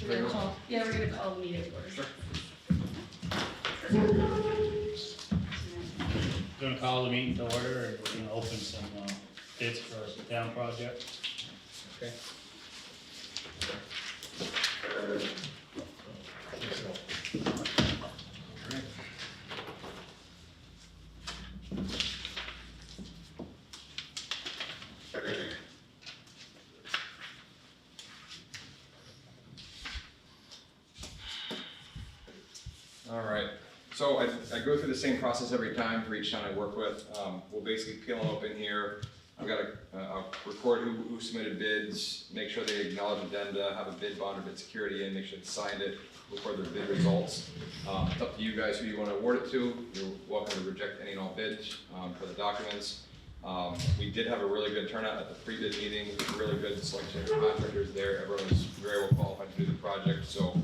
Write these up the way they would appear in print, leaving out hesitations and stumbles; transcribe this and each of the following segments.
We're gonna call, yeah, we're gonna call the meeting to order. Sure. Gonna call the meeting to order, and we're gonna open some bids for the town project. Okay. All right, so I go through the same process every time for each town I work with. We'll basically peel them open here. I've got I'll record who submitted bids, make sure they acknowledge addenda, have a bid bond or bid security in, make sure they signed it, record their bid results. It's up to you guys who you want to award it to. You're welcome to reject any and all bids for the documents. We did have a really good turnout at the pre-bid meeting, really good selection of contractors there. Everyone was very well qualified to do the project, so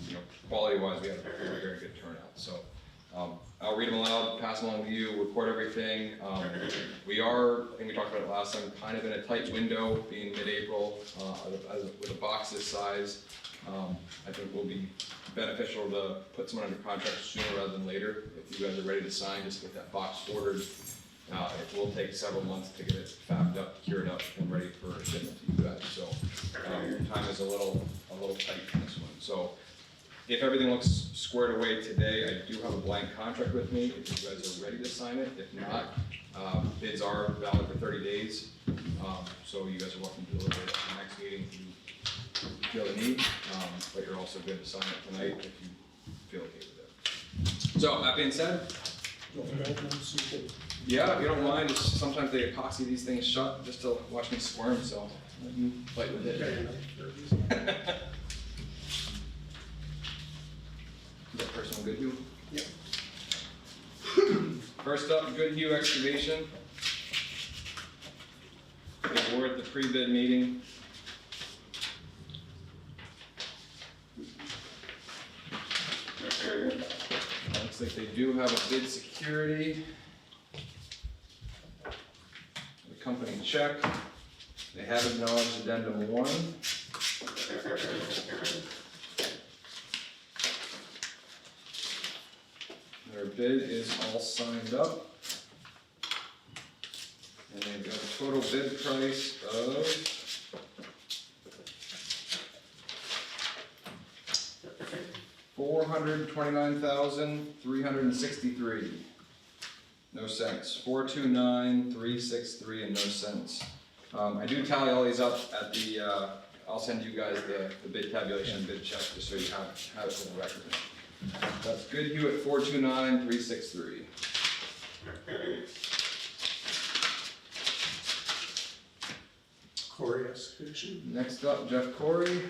you know, quality-wise, we had a very, very good turnout. So I'll read them aloud, pass them along to you, record everything. We are, I think we talked about it last time, kind of in a tight window, being mid-April, with a box this size. I think will be beneficial to put someone under contract sooner rather than later. If you guys are ready to sign, just get that box ordered. It will take several months to get it fabbed up, cured up, and ready for shipment to you guys. So your time is a little tight on this one. So if everything looks squared away today, I do have a blank contract with me. If you guys are ready to sign it, if not, bids are valid for 30 days. So you guys are welcome to deliver it at the next meeting if you feel the need. But you're also good to sign it tonight if you feel okay with it. So that being said. Yeah, if you don't mind, just sometimes they epoxy these things shut just to watch me squirm, so let you fight with it. Is that personal good hue? Yep. First up, Good Hue Excavation. They were at the pre-bid meeting. Looks like they do have a bid security. The company check. They have acknowledged addendum 1. Their bid is all signed up. And they've got a total bid price of $429,363. No cents. 429,363 and no cents. I do tally all these up at the. I'll send you guys the bid tabulation, bid check, just so you have it for the record. That's Good Hue at 429,363. Corey Excavation. Next up, Jeff Corey.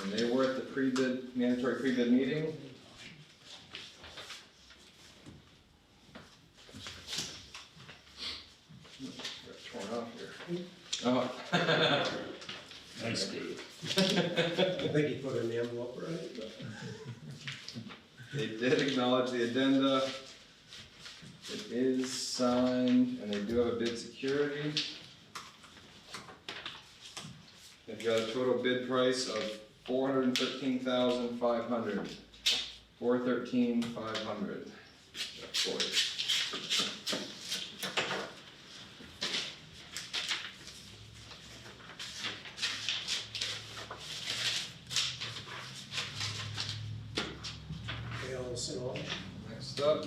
And they were at the pre-bid, mandatory pre-bid meeting. Got torn off here. Oh. Thanks, Steve. I think he put it in the envelope, right? They did acknowledge the addenda. It is signed, and they do have a bid security. They've got a total bid price of $413,500. $413,500. Next up,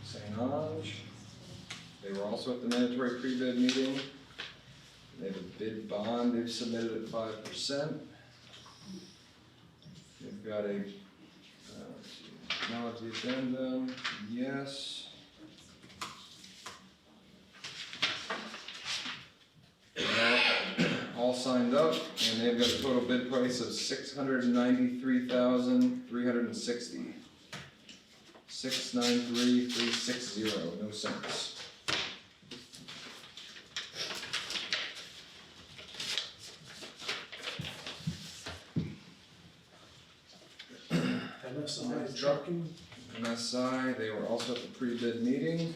St. Ange. They were also at the mandatory pre-bid meeting. They have a bid bond they've submitted at 5%. They've got a, acknowledge the addendum, yes. All signed up, and they've got a total bid price of $693,360. 693,360, no cents. MSI Trucking. MSI, they were also at the pre-bid meeting.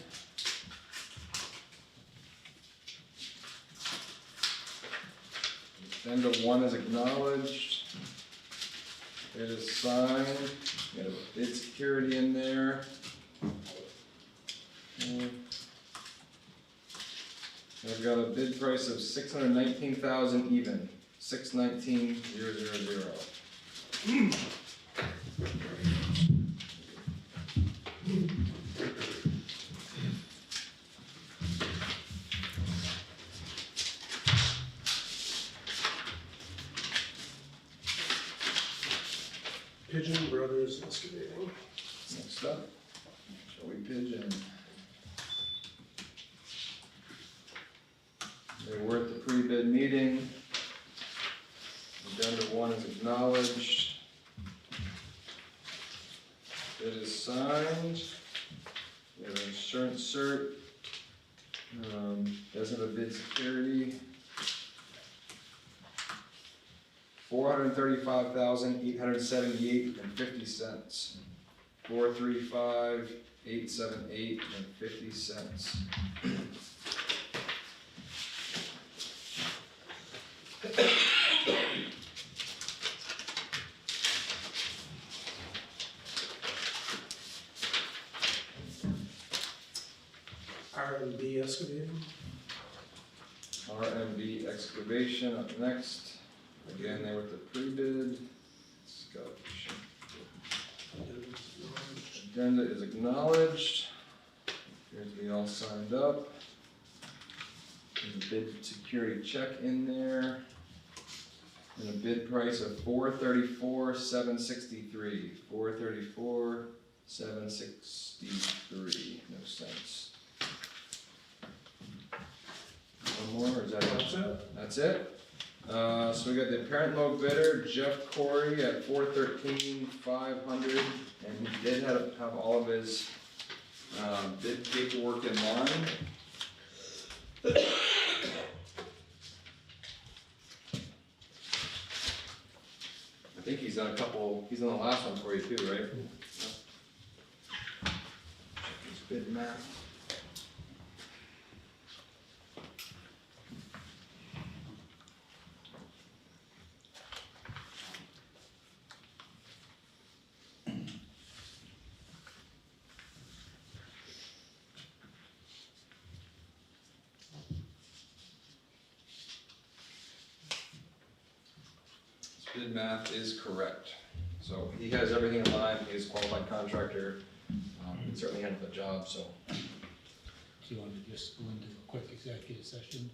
Agenda 1 is acknowledged. It is signed. We got a bid security in there. I've got a bid price of $619,000 even, 619,000. Pigeon Brothers Excavating. Next up, shall we pigeon? They were at the pre-bid meeting. Agenda 1 is acknowledged. It is signed. We have an insurance cert. Doesn't have a bid security. $435,878.50. 435,878.50. R&B Excavating. RMB Excavation up next. Again, they were at the pre-bid. Scotch. Agenda is acknowledged. Appears to be all signed up. There's a bid security check in there. And a bid price of $434,763. $434,763. No sense. One more, or is that it? That's it. That's it? So we got the apparent low bidder, Jeff Corey at $413,500, and he did have all of his, bid paperwork in line. I think he's done a couple, he's done the last one for you too, right? Check his bid map. Bid math is correct. So he has everything in line, he is a qualified contractor, he certainly handled the job, so. Do you want to just go into a quick executive session,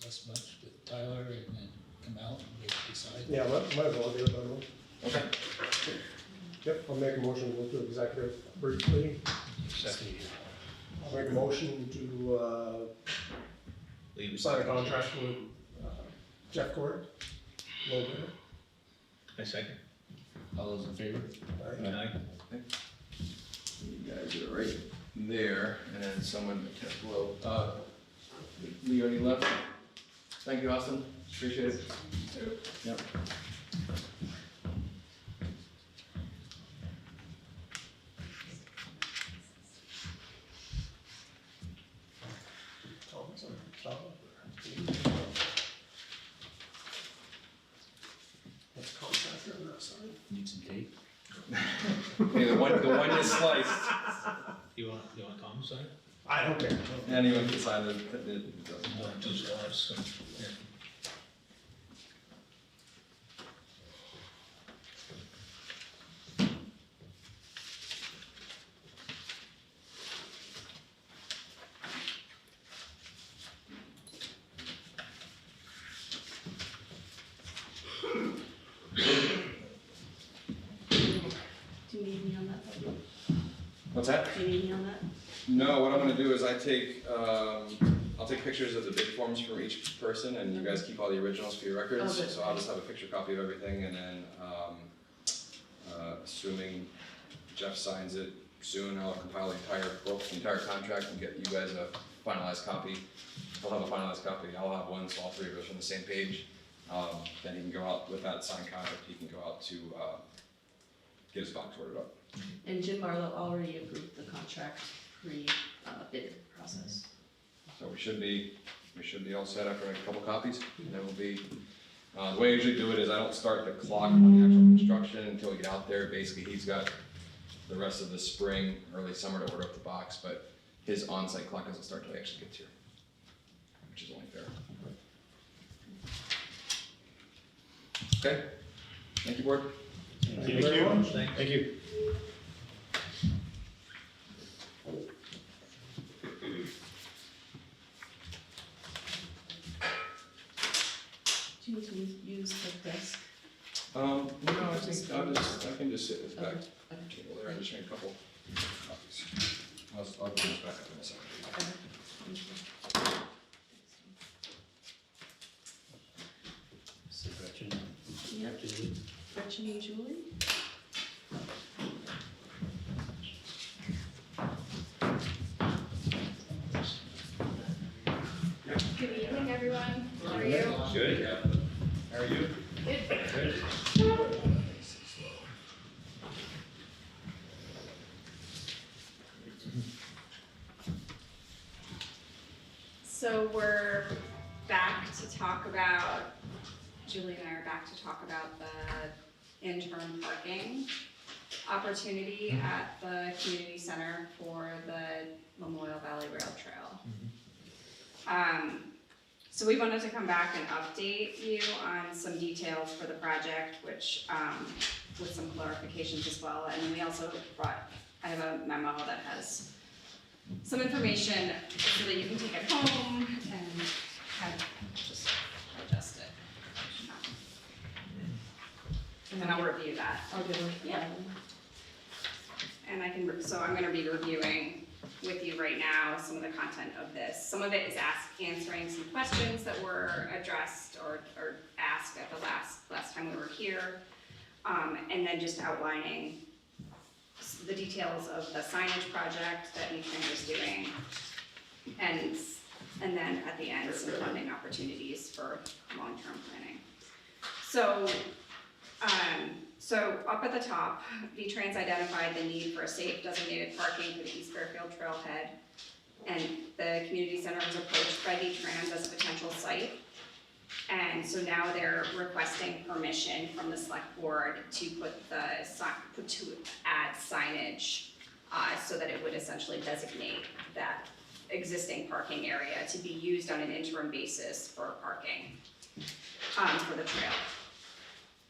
less much with Tyler, and then come out and we decide? Yeah, might as well do it, then. Okay. Yep, I'll make a motion to go to executive briefly. I'll make a motion to, sign a contract with, Jeff Court. Low bidder. I second. All those in favor? Aye. You guys are right there, and then someone kept below. Lee already left. Thank you, Austin, appreciate it. Yep. Thompson, Tom. That's contractor on that side. Need some tape? Okay, the one you sliced, You want Tom's side? I don't care. anyone can sign it, it doesn't. Two stars, so, yeah. Do you need me on that? What's that? Do you need me on that? No, what I'm gonna do is I'll take pictures of the bid forms from each person, and you guys keep all the originals for your records. Okay. So I'll just have a picture copy of everything, and then, assuming Jeff signs it soon, I'll compile the entire contract and get you guys a finalized copy. He'll have a finalized copy, I'll have one, so all three of us are on the same page. Then he can go out with that signed contract, he can go out to, get his box ordered up. And Jim Barlow already approved the contract pre-bid process. So we should be all set after a couple copies, and then we'll be The way I usually do it is I don't start the clock on the actual construction until we get out there. Basically, he's got the rest of the spring, early summer to order up the box, but his on-site clock doesn't start until he actually gets here, which is only fair. Okay, thank you, board. Thank you very much. Thanks. Thank you. Do you need to use the desk? No, I can just sit in this back Okay. table there, I just made a couple copies. I'll put this back up in a second. Okay. Thank you. So Gretchen, Yep, Julie, Gretchen and Julie. Good evening, everyone. How are you? Good. How are you? Good. Good. So we're back to talk about, Julie and I are back to talk about the interim parking opportunity at the community center for the Memorial Valley Rail Trail. So we wanted to come back and update you on some details for the project, which, with some clarifications as well. And we also I have a memo that has some information so that you can take it home and just digest it. And I'll review that. I'll give her. Yeah. And I'm gonna be reviewing with you right now some of the content of this. Some of it is answering some questions that were addressed or asked at the last time we were here. And then just outlining the details of the signage project that Newfoundland is doing. And then at the end, some funding opportunities for long-term planning. So up at the top, V-Trans identified the need for a safe designated parking for the East Fairfield Trailhead. And the community center was approached by V-Trans as a potential site. And so now they're requesting permission from the Selectboard to to add signage so that it would essentially designate that existing parking area to be used on an interim basis for parking for the trail.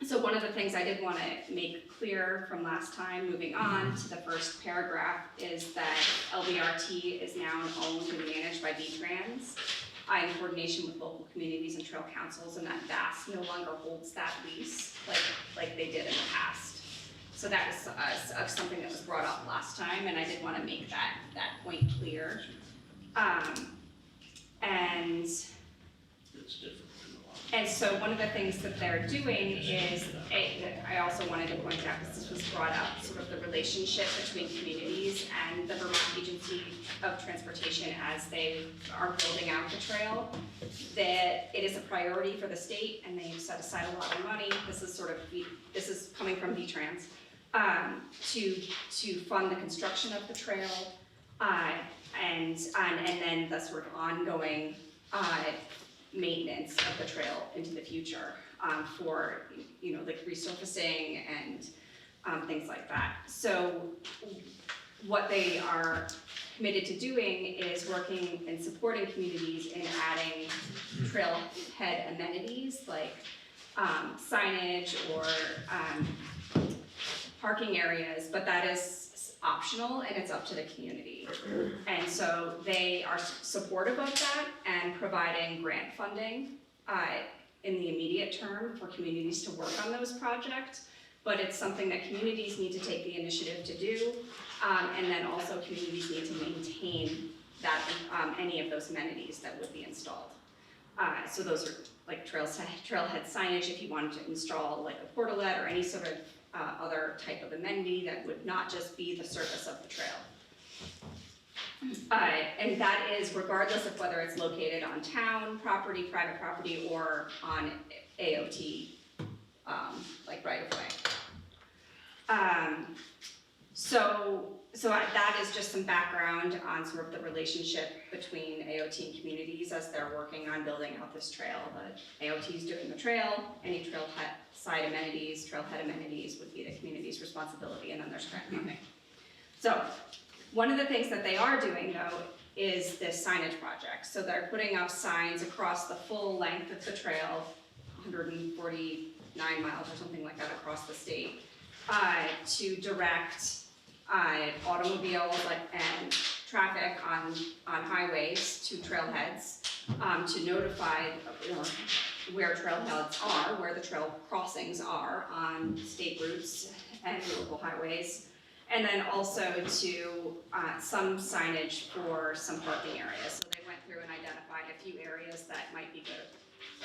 So one of the things I did want to make clear from last time, moving on to the first paragraph, is that LVRT is now owned and managed by V-Trans in coordination with local communities and trail councils, and that DAS no longer holds that lease like they did in the past. So that was something that was brought up last time, and I did want to make that point clear. And so one of the things that they're doing is, I also wanted to point out, because this was brought up, sort of the relationship between communities and the Vermont Agency of Transportation as they are building out the trail, that it is a priority for the state, and they've set aside a lot of money. This is coming from V-Trans, to fund the construction of the trail, and then the sort of ongoing maintenance of the trail into the future, for, like resurfacing and things like that. So what they are committed to doing is working and supporting communities in adding trailhead amenities like signage or parking areas, but that is optional and it's up to the community. And so they are supportive of that and providing grant funding in the immediate term for communities to work on those projects. But it's something that communities need to take the initiative to do, and then also communities need to maintain that any of those amenities that would be installed. So those are like trailhead signage if you wanted to install like a portalet or any sort of other type of amenity that would not just be the surface of the trail. And that is regardless of whether it's located on town property, private property, or on AOT, like right of way. That is just some background on sort of the relationship between AOT and communities as they're working on building out this trail. The AOT is doing the trail, any trailhead amenities would be the community's responsibility, and then there's grant funding. So, one of the things that they are doing though is this signage project. So they're putting up signs across the full length of the trail, 149 miles or something like that across the state, to direct automobiles and traffic on highways to trailheads, to notify where trailheads are, where the trail crossings are on state routes and local highways, and then also to some signage for some parking areas. So they went through and identified a few areas that might be good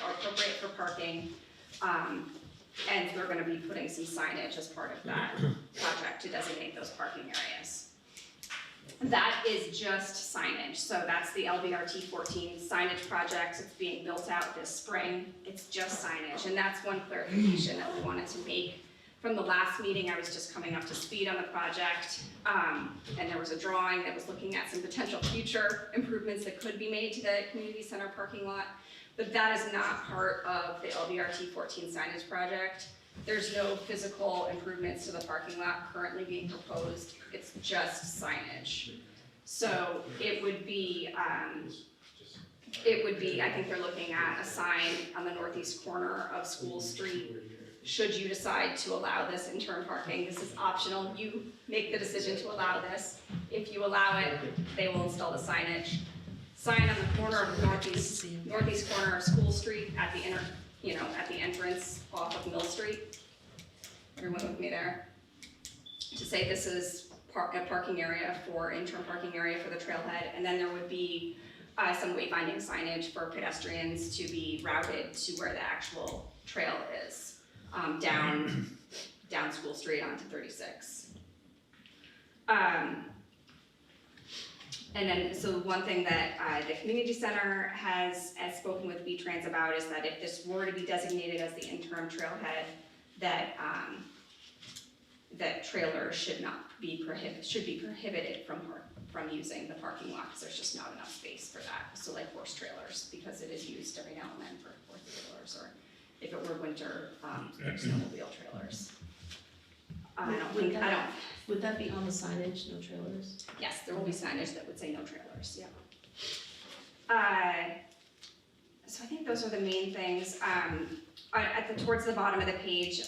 or appropriate for parking. And they're gonna be putting some signage as part of that project to designate those parking areas. That is just signage, so that's the LVRT 14 signage project. It's being built out this spring. It's just signage, and that's one clarification that we wanted to make. From the last meeting, I was just coming up to speed on the project, and there was a drawing that was looking at some potential future improvements that could be made to the community center parking lot. But that is not part of the LVRT 14 signage project. There's no physical improvements to the parking lot currently being proposed. It's just signage. So it would be, I think they're looking at a sign on the northeast corner of School Street. Should you decide to allow this interim parking, this is optional. You make the decision to allow this. If you allow it, they will install the signage. Sign on the corner of northeast corner of School Street at the entrance off of Mill Street. Everyone with me there? To say this is a parking area interim parking area for the trailhead, and then there would be some wayfinding signage for pedestrians to be routed to where the actual trail is, down School Street onto 36. And then, so one thing that the community center has spoken with V-Trans about is that if this were to be designated as the interim trailhead, that trailers should be prohibited from using the parking lot, because there's just not enough space for that. So like horse trailers, because it is used every now and then for horse trailers, or if it were winter, snowmobile trailers. Would that be on the signage, no trailers? Yes, there will be signage that would say no trailers, yeah. So I think those are the main things. Towards the bottom of the page,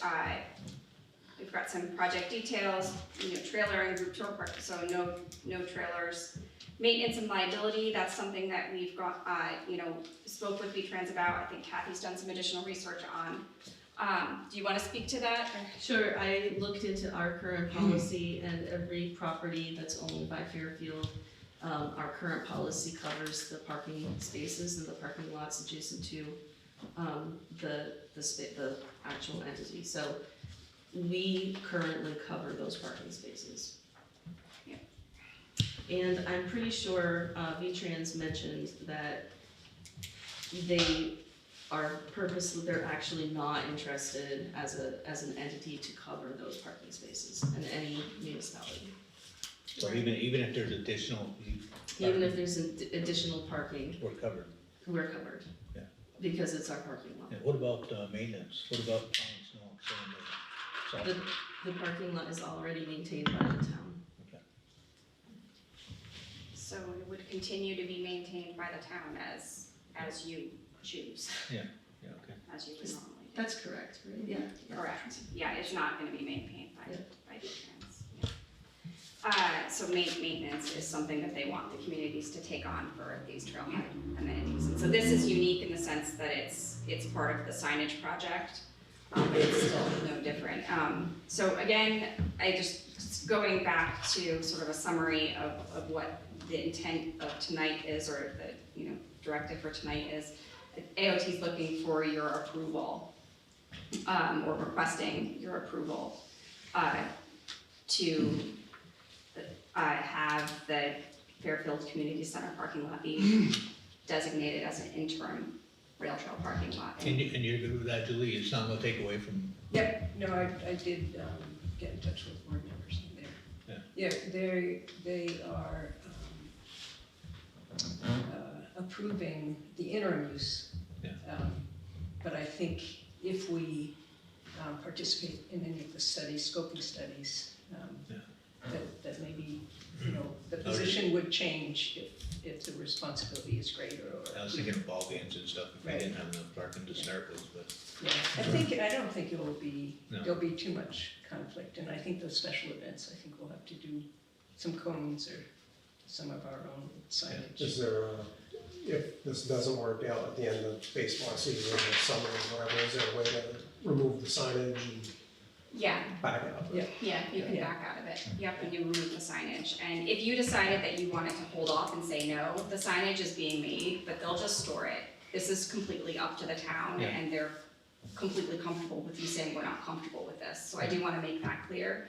we've got some project details, trailer and group tour park, so no trailers. Maintenance and liability, that's something that we've got, spoke with V-Trans about. I think Kathy's done some additional research on. Do you want to speak to that? Sure, I looked into our current policy, and every property that's owned by Fairfield, our current policy covers the parking spaces and the parking lots adjacent to the actual entity. So we currently cover those parking spaces. Yeah. And I'm pretty sure V-Trans mentioned that they're actually not interested as an entity to cover those parking spaces in any municipality. So even if there's additional. Even if there's additional parking, We're covered. we're covered. Yeah. Because it's our parking lot. And what about maintenance? What about plowing snow? The parking lot is already maintained by the town. Okay. So it would continue to be maintained by the town as you choose, Yeah, okay. as you would normally do. That's correct, right? Yeah. Correct. Yeah, it's not going to be maintained by Yeah. V-Trans. So maintenance is something that they want the communities to take on for these trailhead amenities. And so this is unique in the sense that it's part of the signage project, but it's still no different. So again, going back to sort of a summary of what the intent of tonight is, or the directive for tonight is. AOT is looking for your approval, or requesting your approval to have the Fairfield Community Center parking lot be designated as an interim rail trail parking lot. And you're good with that, Julie? It's not gonna take away from. Yep, no, I did get in touch with board members there. Yeah, they are approving the interim use. Yeah. But I think if we participate in any of the studies, scoping studies, that maybe, the position would change if the responsibility is greater or. I was thinking of ball games and stuff, if we Right. didn't have enough parking to start with, but. Yeah, I don't think there'll No. be too much conflict, and I think those special events, I think we'll have to do some cones or some of our own signage. Is there, if this doesn't work out at the end of baseball season or summer or whatever, is there a way to remove the signage and Yeah, back out? Yeah. yeah, you can Yeah. back out of it. Yep, and you remove the signage. And if you decided that you wanted to hold off and say no, the signage is being made, but they'll just store it. This is completely up to the town, Yeah. and they're completely comfortable with you saying, we're not comfortable with this. So I do wanna make that clear.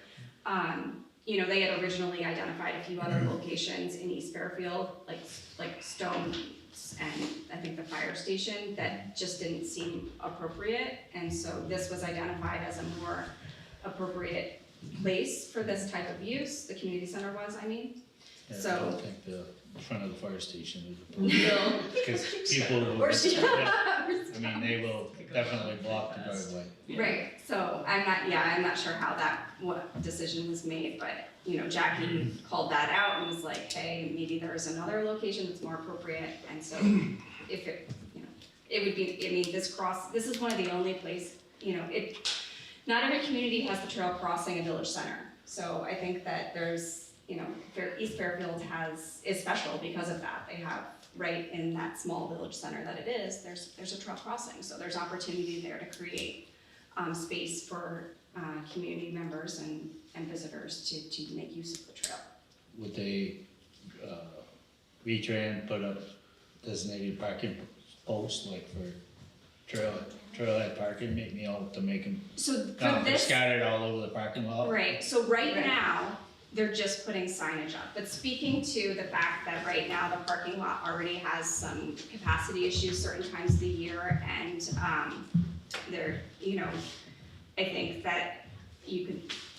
They had originally identified a few other locations in East Fairfield, like Stones and I think the fire station, that just didn't seem appropriate. And so this was identified as a more appropriate place for this type of use, the community center was, I mean. Yeah, I So- don't think the front of the fire station is No. because people will, Or- I mean, they will definitely block the driveway. Right, so I'm not sure how what decision was made, but, Jackie called that out and was like, hey, maybe there's another location that's more appropriate, and so if it, it would be, this is one of the only not every community has the trail crossing a village center, so I think that there's, East Fairfield is special because of that. They have, right in that small village center that it is, there's a trail crossing, so there's opportunity there to create space for community members and visitors to make use of the trail. Would they, V-Tran put up designated parking posts like for trailhead parking, to make them, So for they're this, scattered all over the parking lot? right, so right Right. now, they're just putting signage up, but speaking to the fact that right now the parking lot already has some capacity issues certain times of the year, and I think that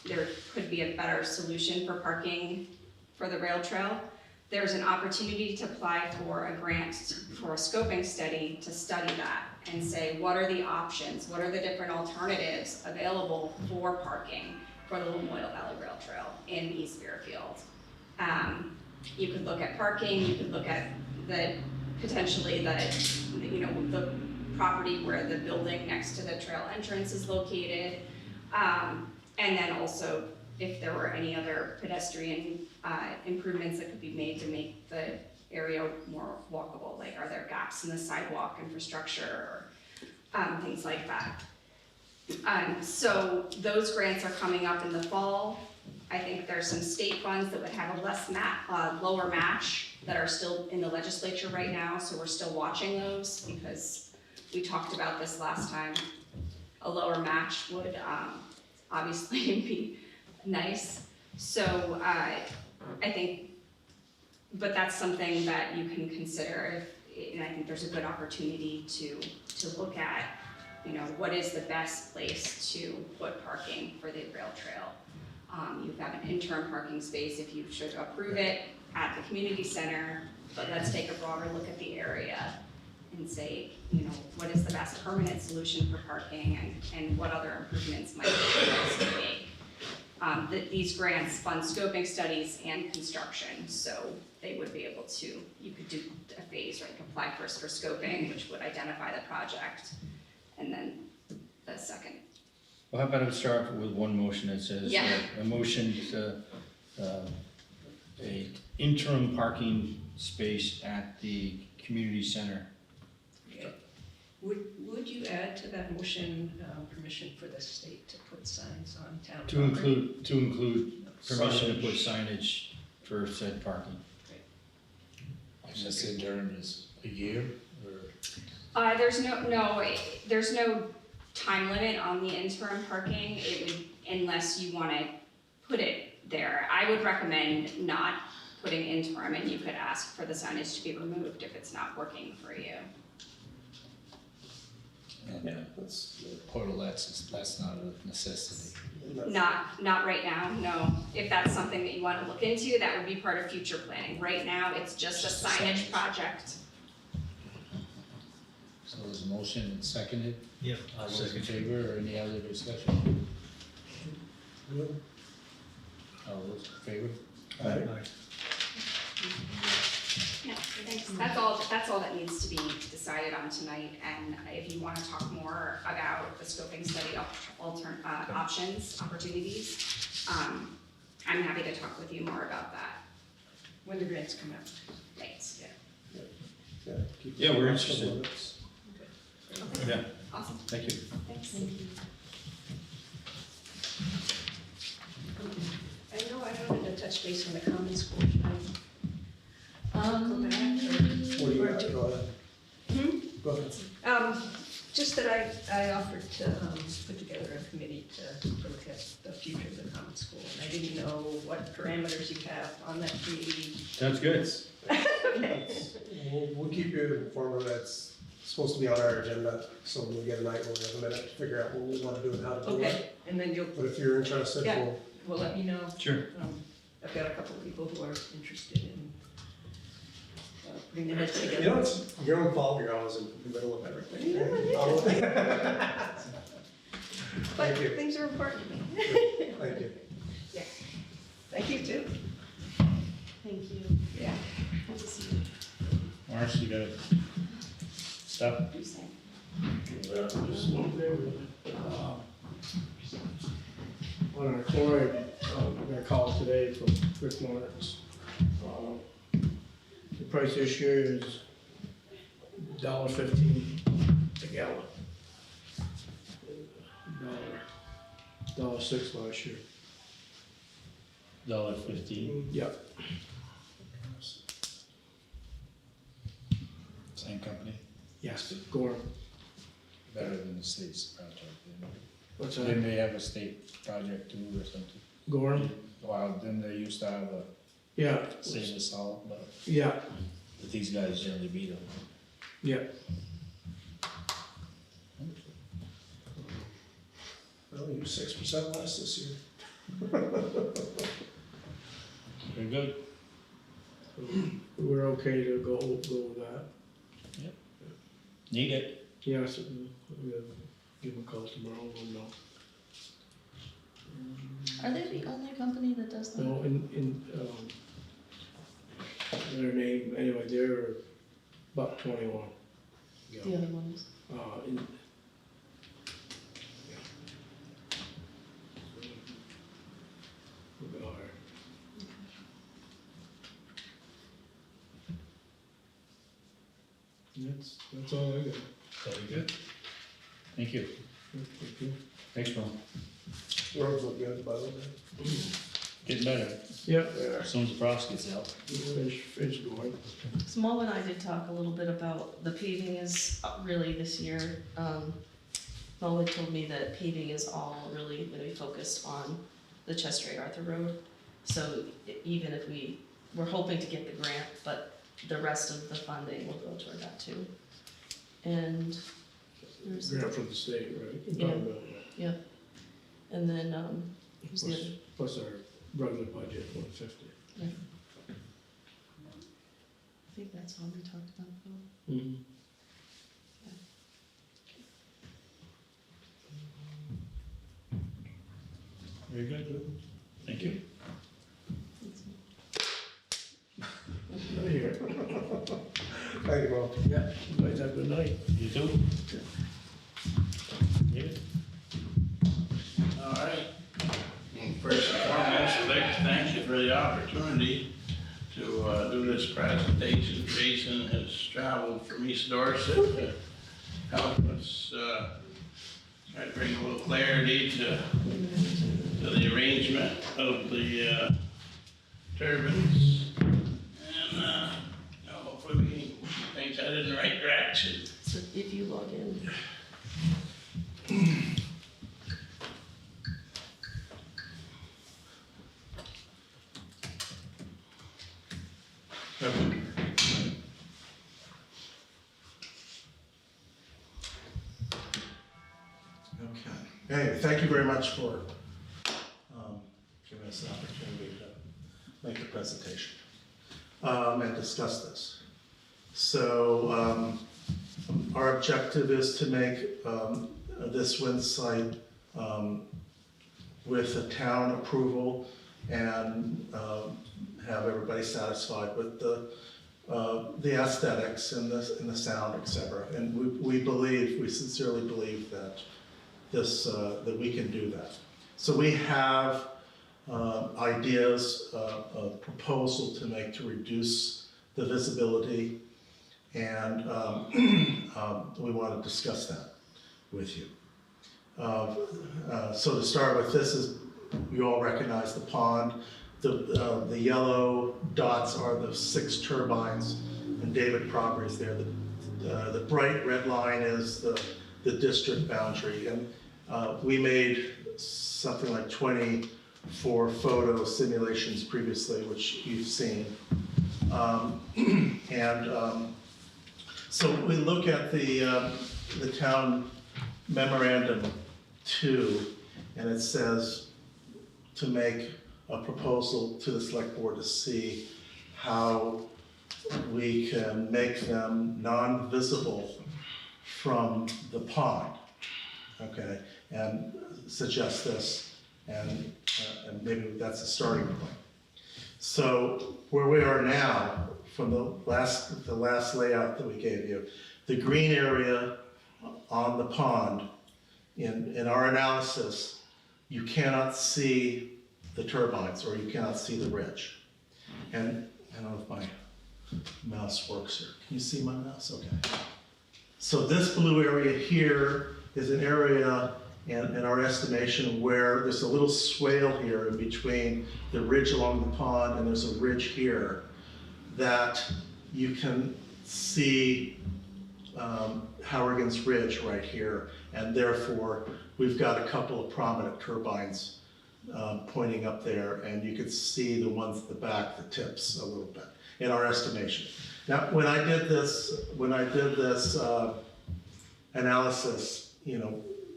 there could be a better solution for parking for the rail trail. There's an opportunity to apply for a grant for a scoping study to study that and say, what are the options? What are the different alternatives available for parking for the Lamoille Valley Rail Trail in East Fairfield? You could look at parking, you could look at potentially the property where the building next to the trail entrance is located. And then also if there were any other pedestrian improvements that could be made to make the area more walkable, like are there gaps in the sidewalk infrastructure or things like that. So those grants are coming up in the fall. I think there's some state funds that would have a lower match that are still in the legislature right now, so we're still watching those because we talked about this last time. A lower match would obviously be nice. So I think, but that's something that you can consider and I think there's a good opportunity to look at, what is the best place to put parking for the rail trail. You have an interim parking space if you should approve it at the community center, but let's take a broader look at the area and say, what is the best permanent solution for parking and what other improvements might be made. These grants fund scoping studies and construction, so they would be able to, you could do a phase, right, apply first for scoping, which would identify the project, and then the second. Well, how about I start with one motion that says, Yeah. a motion to, a interim parking space at the community center. Would you add to that motion, permission for the state to put signs on town To property? include permission to put Signage. signage for said parking. And this interim is a year or? There's no time limit on the interim parking. It would, unless you wanna put it there. I would recommend not putting interim, and you could ask for the signage to be removed if it's not working for you. And Yeah, that's, the portalets, that's not a necessity. Not right now, no. If that's something that you wanna look into, that would be part of future planning. Right now, it's just a signage project. So there's a motion and seconded. Yeah. All those in favor or any other discussion? All those in favor? Yeah, thanks. That's all that needs to be decided on tonight, and if you wanna talk more about the scoping study options, opportunities, I'm happy to talk with you more about that. When the grants come out. Right, keep Yeah, we're it off the interested. limits. Yeah, awesome, thank you. thanks. I know I wanted to touch base on the common school. Should I go back or? What do you got? Go ahead. Hmm? Go ahead. Just that I offered to put together a committee to look at the future of the common school. And I didn't know what parameters you have on that committee. Sounds good. We'll keep you informed. That's supposed to be on our agenda, so when we get a night, we'll have a minute to figure out what we want to do and how to do it. Okay, and then you'll, But if you're interested, Yeah. we'll let me know. Sure. I've got a couple of people who are interested in putting their heads together. You know, it's your own fault, you're always in the middle of everything. But Thank you. things are important to me. Thank you. Yeah. Thank you too. Thank you. Yeah. Good to see you. Marcy, you got stuff? You say. On our chloride, we got a call today from Rick Lawrence. The price this year is $1.15 a gallon. $1.06 last year. $1.15. Yep. Same company, Yes, Gorham. better than the state's project. What's Didn't that? they have a state project too or something? Gorham? Wow, didn't they used to have a Yeah, stainless salt, but yeah, these guys generally beat them. yeah. Well, you 6% less this year. Very good. We're okay to go with that. Need it. Yes, we'll give them a call tomorrow, we'll know. Are they the only company that does that? No, their name, anyway, they're $1.21. The other ones? In. We'll go higher. That's all I got. Very good. Thank you. Thank you. Thanks, Ron. Roads look good, by the way. Getting better. Yep, there. As soon as the frost gets out. Fish going. So Mo and I did talk a little bit about the paving is really this year. Mo had told me that paving is all really gonna be focused on the Chester A. Arthur Road. So even if we're hoping to get the grant, but the rest of the funding will go toward that too. And there's, Grant from the state, right? Yeah. Yeah. and then, who's the other? Plus our regular budget, 150. I think that's all we talked about though. Mm-hmm. Very good. Thank you. Here. Thank you, Mo. Yeah, you guys have a good night. You too? David? All right. First and foremost, I'd like to thank you for the opportunity to do this presentation. Jason has traveled from East Dorset to help us try to bring a little clarity to the arrangement of the turbines. And hopefully we can keep things headed in the right direction. So if you log in. Okay. Hey, thank you very much for us an opportunity to make a presentation and discuss this. So our objective is to make this wind site with a town approval and have everybody satisfied with the aesthetics and the sound, etc. And we sincerely believe that that we can do that. So we have ideas, a proposal to make to reduce the visibility, and we want to discuss that with you. So to start with, this is, you all recognize the pond. The yellow dots are the 6 turbines and David Properties there. The bright red line is the district boundary, and we made something like 24 photo simulations previously, which you've seen. So we look at the town memorandum 2, and it says to make a proposal to the select board to see how we can make them non-visible from the pond, okay? And suggest this, and maybe that's a starting point. So where we are now, from the last layout that we gave you, the green area on the pond, in our analysis, you cannot see the turbines, or you cannot see the ridge. And I don't know if my mouse works here. Can you see my mouse? Okay. So this blue area here is an area, in our estimation, where there's a little swale here in between the ridge along the pond, and there's a ridge here that you can see Hourigan's Ridge right here, and therefore we've got a couple of prominent turbines pointing up there, and you can see the ones at the back, the tips a little bit, in our estimation. Now, when I did this analysis,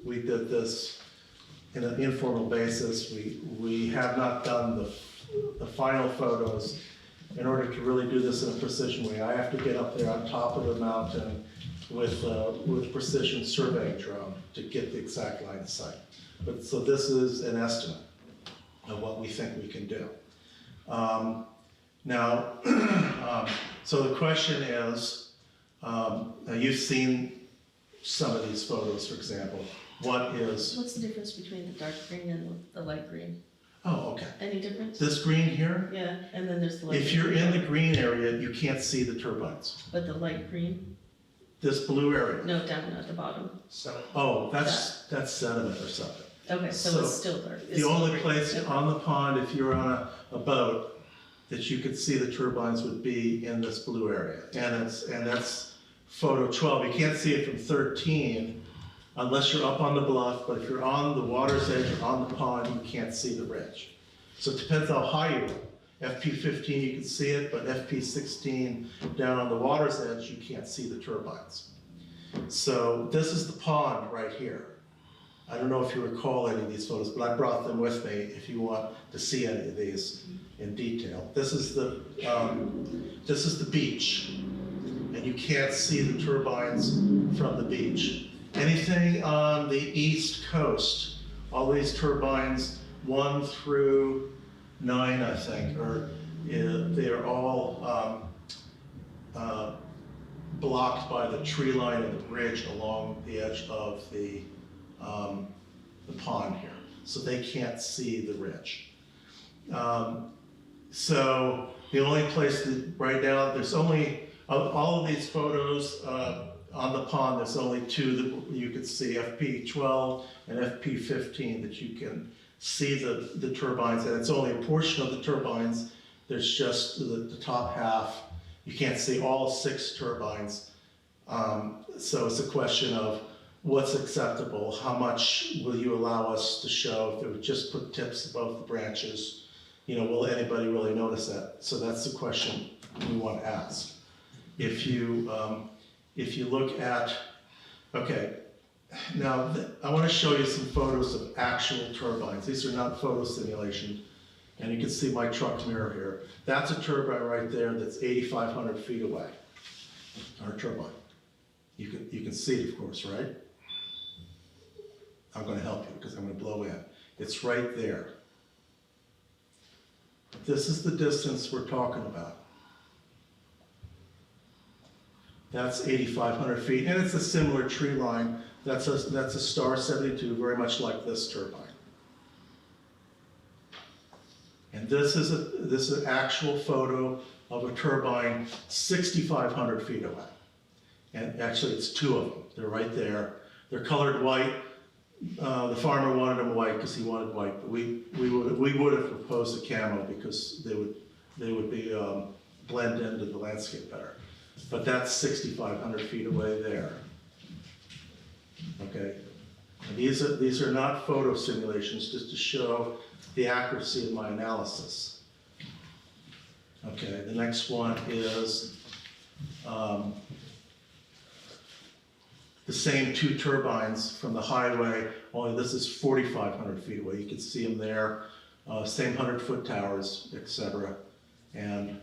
we did this in an informal basis. We have not done the final photos. In order to really do this in a precision way, I have to get up there on top of the mountain with precision surveying drone to get the exact line of sight. But so this is an estimate of what we think we can do. So the question is, now you've seen some of these photos, for example. What's the difference between the dark green and the light green? Oh, okay. Any difference? This green here, Yeah, and then there's the light. if you're in the green area, you can't see the turbines. But the light green? This blue area. No, down at the bottom. Oh, that's sediment or something. Okay, so So, it's still dark. It's The still only green. place Okay. on the pond, if you're on a boat, that you could see the turbines would be in this blue area. And that's photo 12. You can't see it from 13 unless you're up on the bluff, but if you're on the water's edge or on the pond, you can't see the ridge. So it depends how high you are. FP15 you can see it, but FP16 down on the water's edge, you can't see the turbines. So this is the pond right here. I don't know if you recall any of these photos, but I brought them with me if you want to see any of these in detail. This is the beach, and you can't see the turbines from the beach. Anything on the east coast, all these turbines, 1 through 9, I think, they're all blocked by the tree line and the bridge along the edge of the pond here, so they can't see the ridge. So the only place that right now, there's only, of all of these photos on the pond, there's only 2 that you could see, FP12 and FP15, that you can see the turbines, and it's only a portion of the turbines. There's just the top half. You can't see all 6 turbines. So it's a question of what's acceptable, how much will you allow us to show? If they would just put tips above the branches, will anybody really notice that? So that's the question we want to ask. If you look at, okay, now I want to show you some photos of actual turbines. These are not photo simulation. And you can see my truck mirror here. That's a turbine right there that's 8,500 feet away. Our turbine. You can see it, of course, right? I'm gonna help you because I'm gonna blow in. It's right there. This is the distance we're talking about. That's 8,500 feet, and it's a similar tree line. That's a star 72, very much like this turbine. And this is an actual photo of a turbine 6,500 feet away. And actually, it's two of them. They're right there. They're colored white. The farmer wanted them white because he wanted white, but we would have proposed a camo because they would be blend into the landscape better. But that's 6,500 feet away there. Okay, and these are not photo simulations, just to show the accuracy of my analysis. Okay, the next one is the same two turbines from the highway, only this is 4,500 feet away. You can see them there, same 100-foot towers, etc. And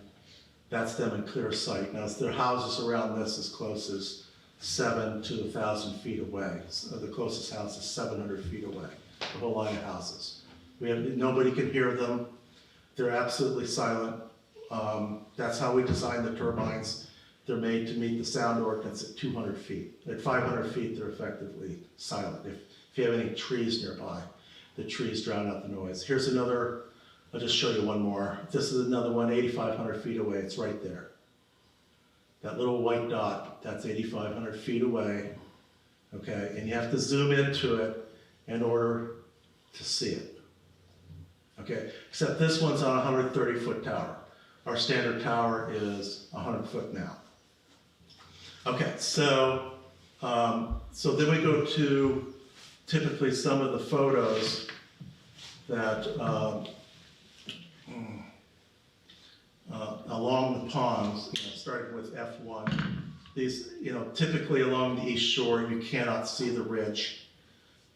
that's them in clear sight. Now, their houses around this as close as 7 to 1,000 feet away. So the closest house is 700 feet away, the whole line of houses. Nobody can hear them. They're absolutely silent. That's how we designed the turbines. They're made to meet the sound ordinance at 200 feet. At 500 feet, they're effectively silent. If you have any trees nearby, the trees drown out the noise. Here's another, I'll just show you one more. This is another one, 8,500 feet away. It's right there. That little white dot, that's 8,500 feet away. Okay, and you have to zoom into it in order to see it. Okay, except this one's on a 130-foot tower. Our standard tower is 100 foot now. Okay, so then we go to typically some of the photos that along the ponds, starting with F1. These, typically along the east shore, you cannot see the ridge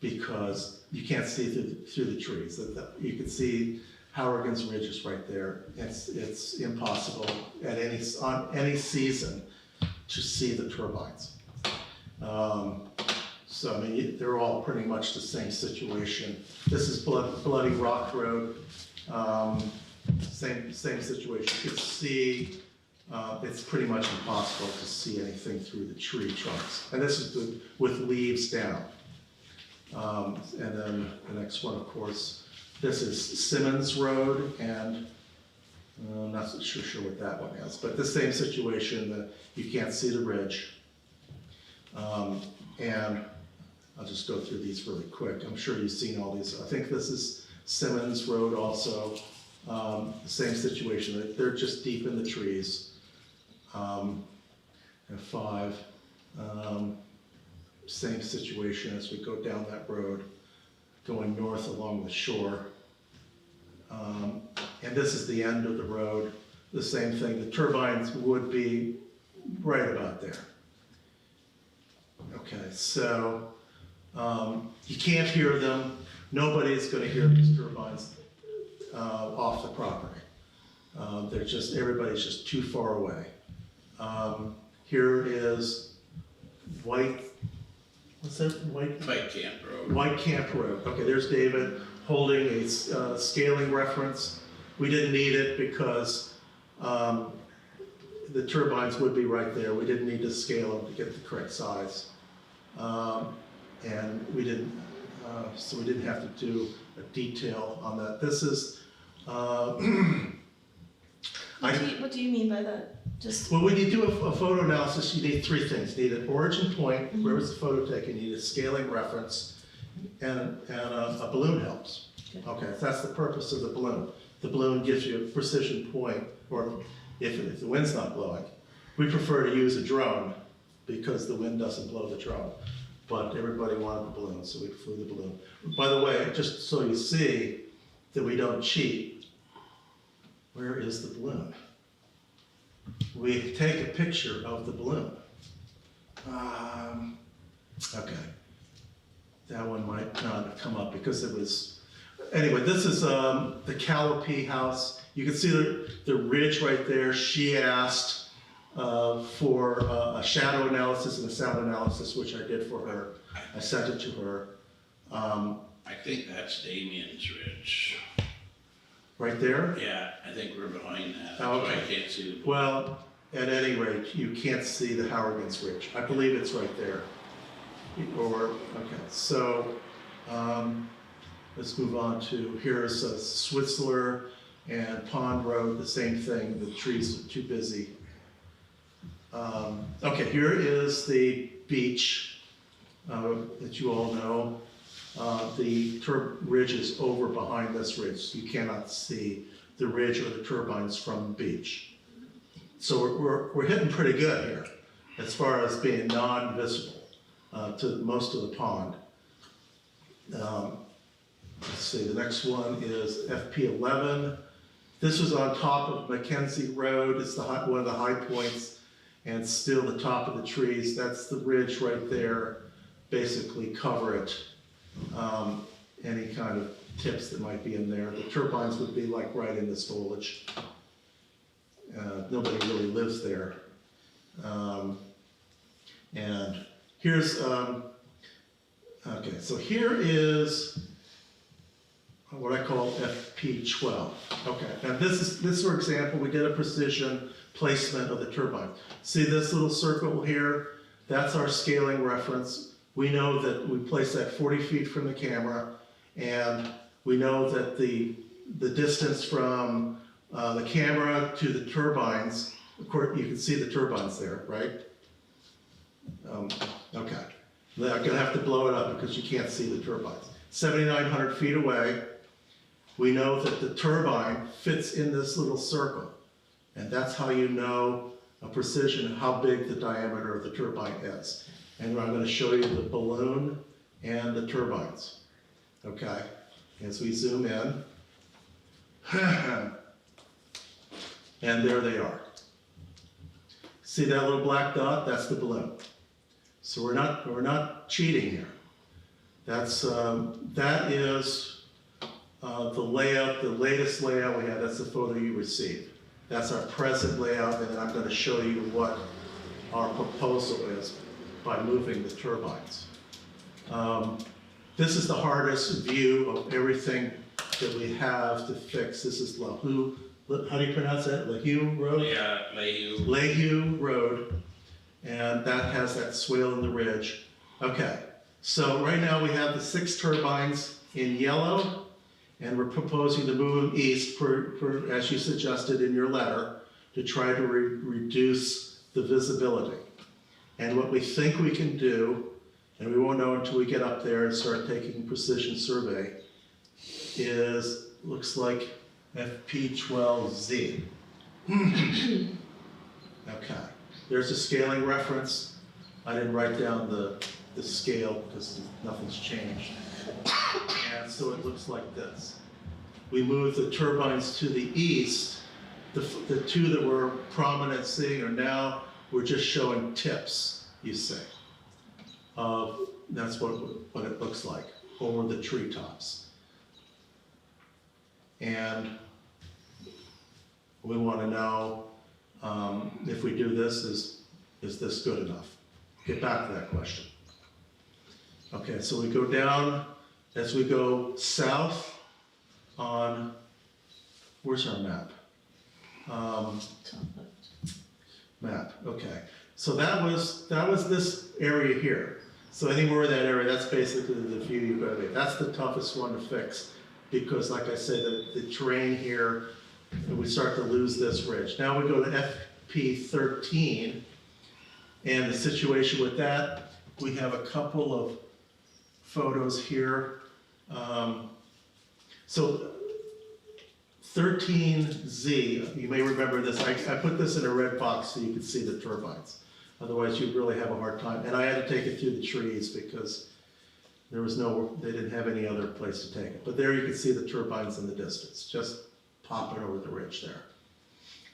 because you can't see through the trees. You can see Hourigan's Ridge is right there. It's impossible on any season to see the turbines. So I mean, they're all pretty much the same situation. This is Bloody Rock Road. Same situation. You can see it's pretty much impossible to see anything through the tree trunks. And this is with leaves down. And then the next one, of course, this is Simmons Road, and I'm not so sure what that one is, but the same situation, you can't see the ridge. And I'll just go through these really quick. I'm sure you've seen all these. I think this is Simmons Road also. The same situation. They're just deep in the trees. F5. Same situation as we go down that road, going north along the shore. And this is the end of the road. The same thing. The turbines would be right about there. Okay, so you can't hear them. Nobody's going to hear these turbines off the property. Everybody's just too far away. Here is White Camp Road. White Camp Road. Okay, there's David holding a scaling reference. We didn't need it because the turbines would be right there. We didn't need to scale them to get the correct size. And we didn't, so we didn't have to do a detail on that. This is, What do you mean by that? well, when you do a photo analysis, you need three things. You need an origin point, where was the photo taken? You need a scaling reference, and a balloon helps. Okay, so that's the purpose of the balloon. The balloon gives you a precision point, or if the wind's not blowing. We prefer to use a drone because the wind doesn't blow the drone. But everybody wanted the balloon, so we flew the balloon. By the way, just so you see that we don't cheat, where is the balloon? We take a picture of the balloon. Okay, that one might not come up because it was, anyway, this is, the Calliope house. You can see the ridge right there. She asked, for a shadow analysis and a sound analysis, which I did for her. I sent it to her. I think that's Damien's Ridge. Right there? Yeah, I think we're behind that, Oh, so I okay. can't see the. Well, at any rate, you can't see the Howards Ridge. I believe it's right there. Or, okay, so, let's move on to, here's Switzler and Pond Road, the same thing, the trees are too busy. Okay, here is the beach that you all know. The ridge is over behind this ridge, so you cannot see the ridge or the turbines from the beach. So we're hitting pretty good here as far as being non-visible to most of the pond. Let's see, the next one is FP11. This was on top of Mackenzie Road. It's one of the high points, and still the top of the trees. That's the ridge right there. Basically cover it. Any kind of tips that might be in there. The turbines would be like right in this foliage. Nobody really lives there. And here's, okay, so here is what I call FP12. Okay, now this for example, we did a precision placement of the turbine. See this little circle here? That's our scaling reference. We know that we place that 40 feet from the camera, and we know that the distance from the camera to the turbines, of course, you can see the turbines there, right? Okay. I'm gonna have to blow it up because you can't see the turbines. 7,900 feet away, we know that the turbine fits in this little circle. And that's how you know a precision how big the diameter of the turbine is. And I'm gonna show you the balloon and the turbines. Okay, as we zoom in. And there they are. See that little black dot? That's the balloon. So we're not cheating here. That's that is the layout, the latest layout we have. That's the photo you received. That's our present layout, and then I'm going to show you what our proposal is by moving the turbines. This is the hardest view of everything that we have to fix. This is Lahu. How do you pronounce that? Lahu Road? Yeah, Layhew. Layhew Road, and that has that swale in the ridge. Okay, so right now we have the 6 turbines in yellow, and we're proposing to move them east, as you suggested in your letter, to try to reduce the visibility. And what we think we can do, and we won't know until we get up there and start taking precision survey, is, looks like FP12Z. Okay, there's a scaling reference. I didn't write down the scale because nothing's changed. And so it looks like this. We moved the turbines to the east. The 2 that were prominent seeing are now, we're just showing tips, you see. That's what it looks like over the treetops. And we want to know if we do this, is this good enough? Get back to that question. Okay, so we go down, as we go south on, where's our map? Map, okay. So that was this area here. So anywhere in that area, that's basically the view you've got to make. That's the toughest one to fix because, like I said, the terrain here, we start to lose this ridge. Now we go to FP13, and the situation with that, we have a couple of photos here. So 13Z, you may remember this, I put this in a red box so you could see the turbines. Otherwise you'd really have a hard time. And I had to take it through the trees because there was they didn't have any other place to take it. But there you can see the turbines in the distance, just popping over the ridge there.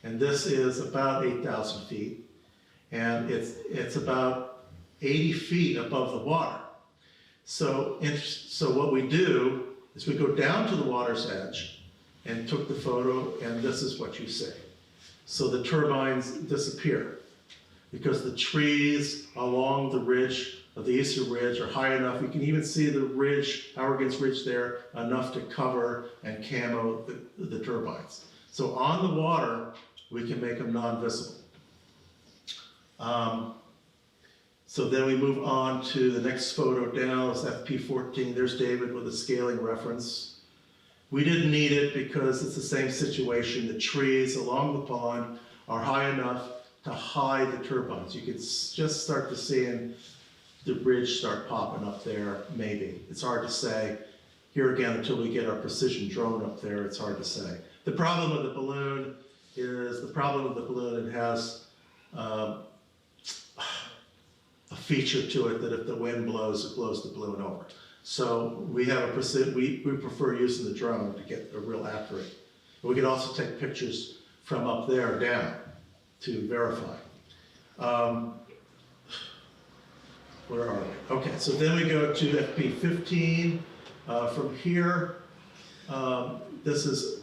And this is about 8,000 feet. And it's about 80 feet above the water. So what we do is we go down to the water's edge and took the photo, and this is what you see. So the turbines disappear because the trees along the ridge of the eastern ridge are high enough. You can even see the ridge, Howard's Ridge there, enough to cover and camo the turbines. So on the water, we can make them non-visible. So then we move on to the next photo down, it's FP14. There's David with a scaling reference. We didn't need it because it's the same situation. The trees along the pond are high enough to hide the turbines. You could just start to see the bridge start popping up there, maybe. It's hard to say. Here again, until we get our precision drone up there, it's hard to say. The problem with the balloon is, it has a feature to it that if the wind blows, it blows the balloon over. So we have we prefer using the drone to get a real accurate. We can also take pictures from up there down to verify. Where are we? Okay, so then we go to FP15. From here, this is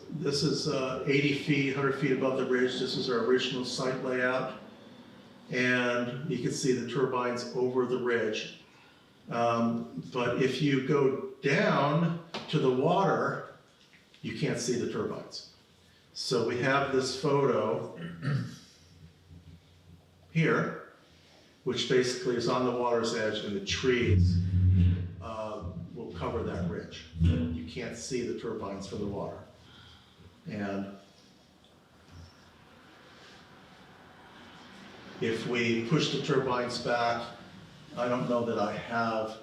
80 feet, 100 feet above the ridge. This is our original site layout. And you can see the turbines over the ridge. But if you go down to the water, you can't see the turbines. So we have this photo here, which basically is on the water's edge, and the trees will cover that ridge. You can't see the turbines from the water. And if we push the turbines back, I don't know that I have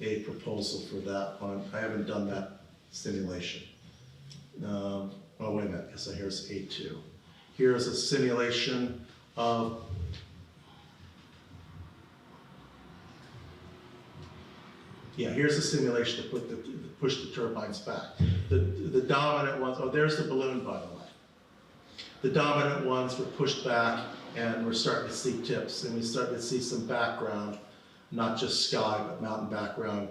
a proposal for that one. I haven't done that simulation. Oh, wait a minute, so here's A2. Here's a simulation of here's a simulation to push the turbines back. The dominant ones, there's the balloon, by the way. The dominant ones were pushed back, and we're starting to see tips, and we start to see some background, not just sky, but mountain background.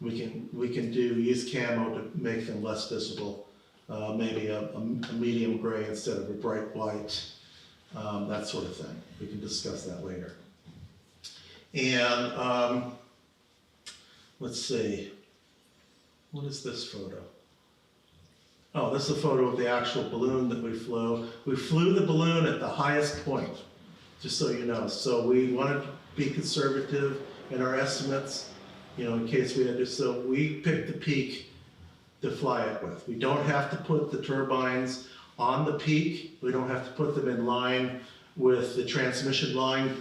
We can use camo to make them less visible, maybe a medium gray instead of a bright white, that sort of thing. We can discuss that later. And let's see, what is this photo? Oh, this is a photo of the actual balloon that we flew. We flew the balloon at the highest point, just so you know. So we wanted to be conservative in our estimates, in case we had to. So we picked the peak to fly it with. We don't have to put the turbines on the peak. We don't have to put them in line with the transmission line,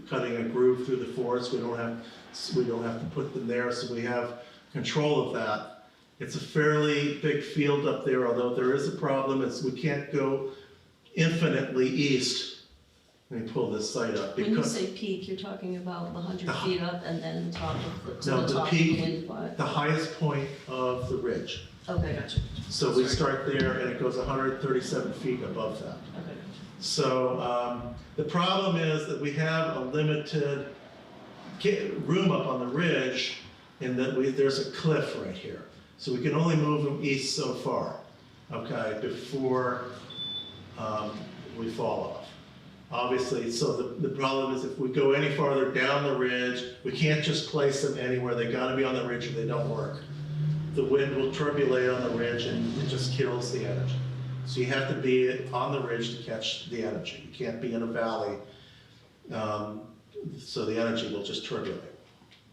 cutting a groove through the forest. We don't have to put them there, so we have control of that. It's a fairly big field up there, although there is a problem. We can't go infinitely east. Let me pull this site up. When you say peak, you're talking about the 100 feet up and then top of the top peak, of the wind flat? the highest point of the ridge. Okay, gotcha. So we start there, and it goes 137 feet above that. Okay. So the problem is that we have a limited room up on the ridge, in that there's a cliff right here. So we can only move them east so far, okay, before we fall off. Obviously, so the problem is if we go any farther down the ridge, we can't just place them anywhere. They gotta be on the ridge or they don't work. The wind will turbulate on the ridge and it just kills the energy. So you have to be on the ridge to catch the energy. You can't be in a valley, so the energy will just turbulate.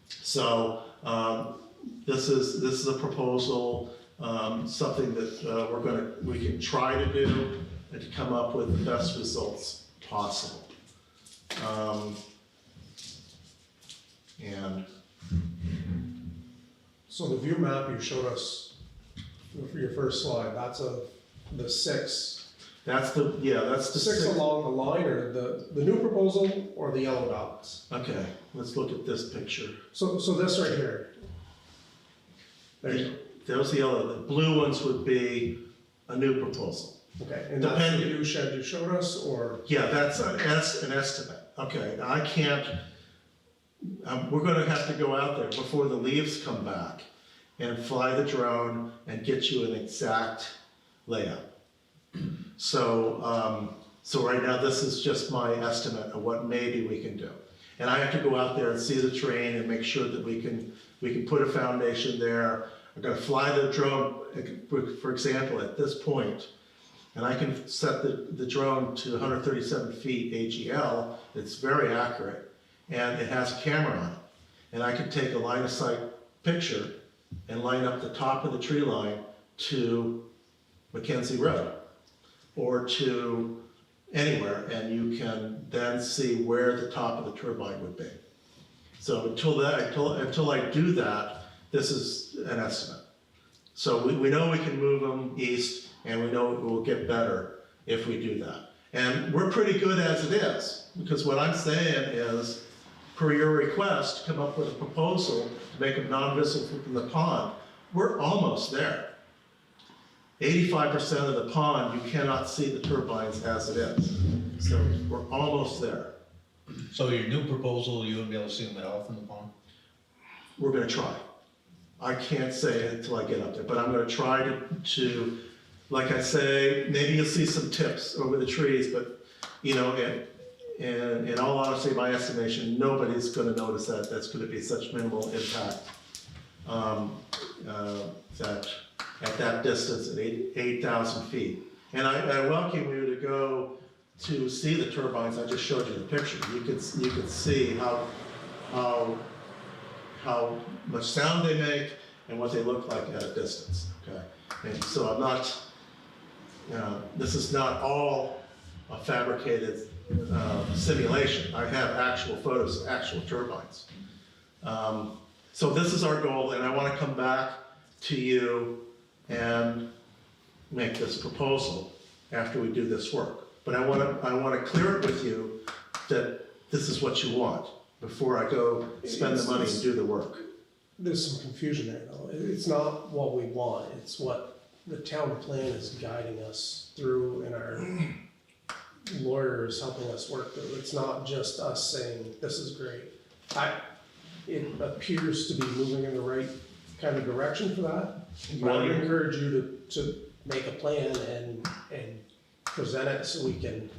So this is a proposal, something that we can try to do and to come up with the best results possible. And So the view map you showed us for your first slide, that's of the six. that's the Six along the line, or the new proposal, or the yellow dots? Okay, let's look at this picture. So this right here. There you That was the yellow. The blue ones would be a new proposal. go. Okay, and that's the new shed you showed us, or? Yeah, that's an estimate. Okay, I can't, we're gonna have to go out there before the leaves come back and fly the drone and get you an exact layout. So, so right now, this is just my estimate of what maybe we can do. And I have to go out there and see the terrain and make sure that we can put a foundation there. I'm gonna fly the drone, for example, at this point, and I can set the drone to 137 feet AGL. It's very accurate, and it has a camera on it. And I can take a line of sight picture and line up the top of the tree line to Mackenzie Road or to anywhere, and you can then see where the top of the turbine would be. So until I do that, this is an estimate. So we know we can move them east, and we know it will get better if we do that. And we're pretty good as it is, because what I'm saying is, per your request, come up with a proposal to make them non-visible from the pond. We're almost there. 85% of the pond, you cannot see the turbines as it is. So we're almost there. So your new proposal, you wouldn't be able to see them at all from the pond? We're gonna try. I can't say it until I get up there, but I'm gonna try to, like I say, maybe you'll see some tips over the trees, but, you know, and in all honesty, my estimation, nobody's gonna notice that. That's gonna be such minimal impact. That at that distance, at 8,000 feet. And I welcome you to go to see the turbines. I just showed you the picture. You could see how much sound they make and what they look like at a distance, okay? And so I'm not, this is not all a fabricated simulation. I have actual photos of actual turbines. So this is our goal, and I want to come back to you and make this proposal after we do this work. But I want to clear it with you that this is what you want before I go spend the money and do the work. There's some confusion there though. It's not what we want, it's what the town plan is guiding us through and our lawyers helping us work through. It's not just us saying, this is great. It appears to be moving in the right kind of direction for that. But I would encourage you to make a plan and present it so we can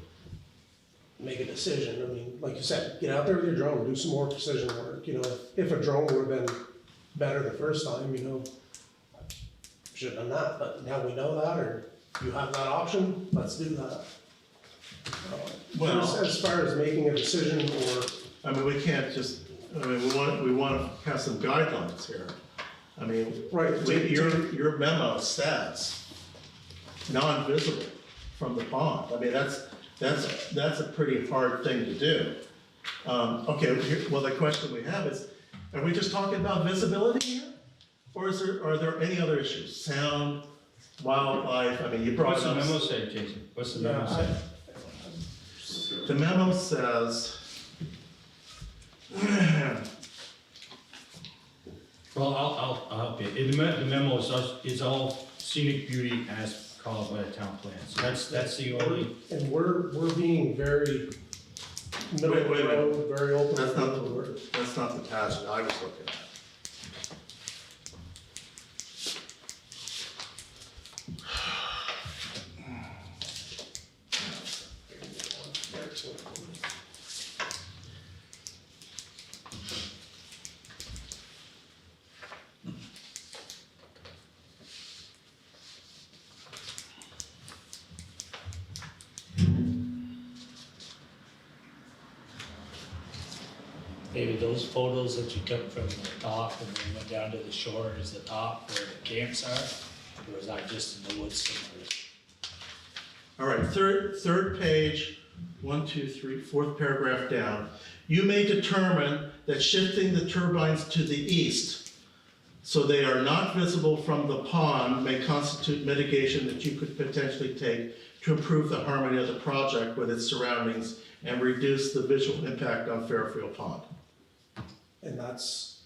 make a decision. I mean, like you said, get out there with your drone, do some more precision work. You know, if a drone would have been better the first time, you know, should have done that, but now we know that, or you have that option, let's do that. Well, as far as making a decision, or I mean, we can't just, I mean, we want to have some guidelines here. I mean, right, your memo says non-visible from the pond. I mean, that's a pretty hard thing to do. Okay, well, the question we have is, are we just talking about visibility here? Or are there any other issues? Sound, wildlife, I mean, you brought up. What's the memo say, Jason? What's the memo say? The memo says, Well, I'll help you. The memo is all scenic beauty as called by the town plan. So that's the only. and we're being very middle of Wait the a minute. road, very open. that's not the passage I was looking at. Maybe those photos that you took from the top and then went down to the shore is the top where the camps are? Or is that just in the woods somewhere? All right, third page, 1, 2, 3, fourth paragraph down. You may determine that shifting the turbines to the east so they are not visible from the pond may constitute mitigation that you could potentially take to improve the harmony of the project with its surroundings and reduce the visual impact on Fairfield Pond. And that's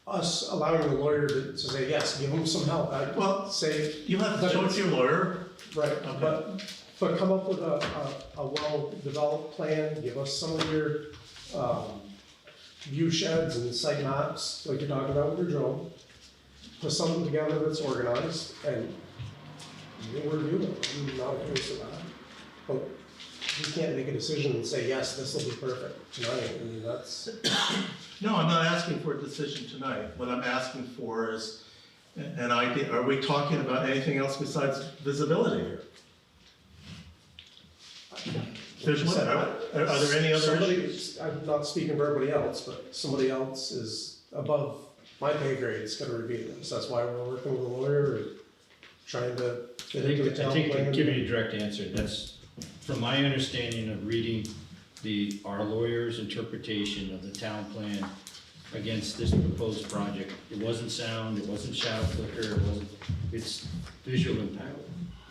us allowing the lawyer to say, yes, give them some help. Well, say, you have to show it to your lawyer. right, Okay. but come up with a well-developed plan, give us some of your, view sheds and site maps, like you're talking about with your drone. put something together that's organized and we'll review it. I'm not opposed to that. But we can't make a decision and say, yes, this will be perfect tonight. I mean, that's, No, I'm not asking for a decision tonight. What I'm asking for is an idea. Are we talking about anything else besides visibility here? Visual, are there any other issues? I'm not speaking for everybody else, but somebody else is above my pay grade is gonna review this. That's why we're working with a lawyer and trying to fit into the I town think to plan. give you a direct answer, that's, from my understanding of reading our lawyer's interpretation of the town plan against this proposed project, it wasn't sound, it wasn't shadow flicker, it's visual impact.